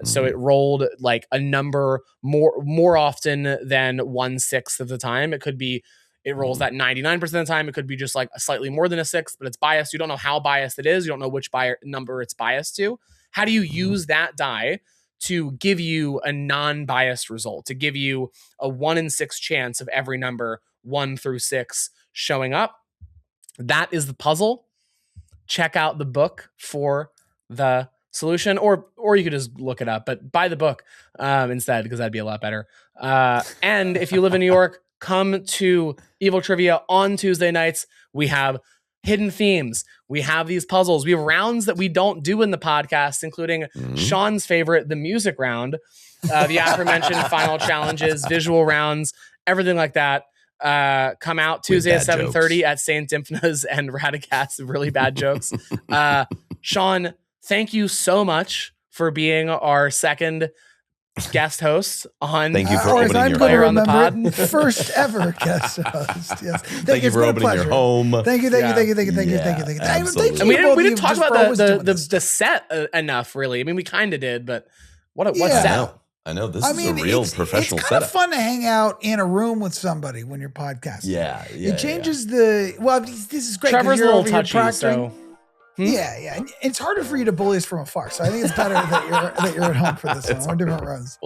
So it rolled like a number more often than 1/6 of the time. It rolls that 99% of the time. It could be just like a slightly more than a 6, but it's biased. You don't know how biased it is. You don't know which number it's biased to. How do you use that die to give you a non-biased result, to give you a 1 in 6 chance of every number 1 through 6 showing up? That is the puzzle. Check out the book for the solution, or you could just look it up, but buy the book instead, because that'd be a lot better. And if you live in New York, come to Evil Trivia on Tuesday nights. We have hidden themes. We have these puzzles. We have rounds that we don't do in the podcast, including Sean's favorite, the music round, the aforementioned final challenges, visual rounds, everything like that. Come out Tuesday at 7:30 at St. Dimphna's and Radicat's really bad jokes. Sean, thank you so much for being our second guest host on Thank you for or as opening I'm your going to home. On the remember pod. it, first ever guest host. Yes. Thank you It's for been a opening your pleasure. home. Thank you. Yeah. Absolutely. And we both didn't of talk you just about for always doing the this. set enough, really. I mean, we kind of did, but what Yeah. set? I know. This is a real professional it's kind setup. of fun to hang out in a room with somebody when you're podcasting. Yeah. It changes the. Well, this is great. 'cause Trevor's a you're little over here touchy, proctoring. so Yeah. And it's harder for you to bully us from afar. So I think it's better that you're at home for this one. We're different rows.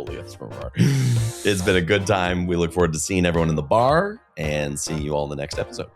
It's been a good time. We look forward to seeing everyone in the bar and seeing you all in the next episode.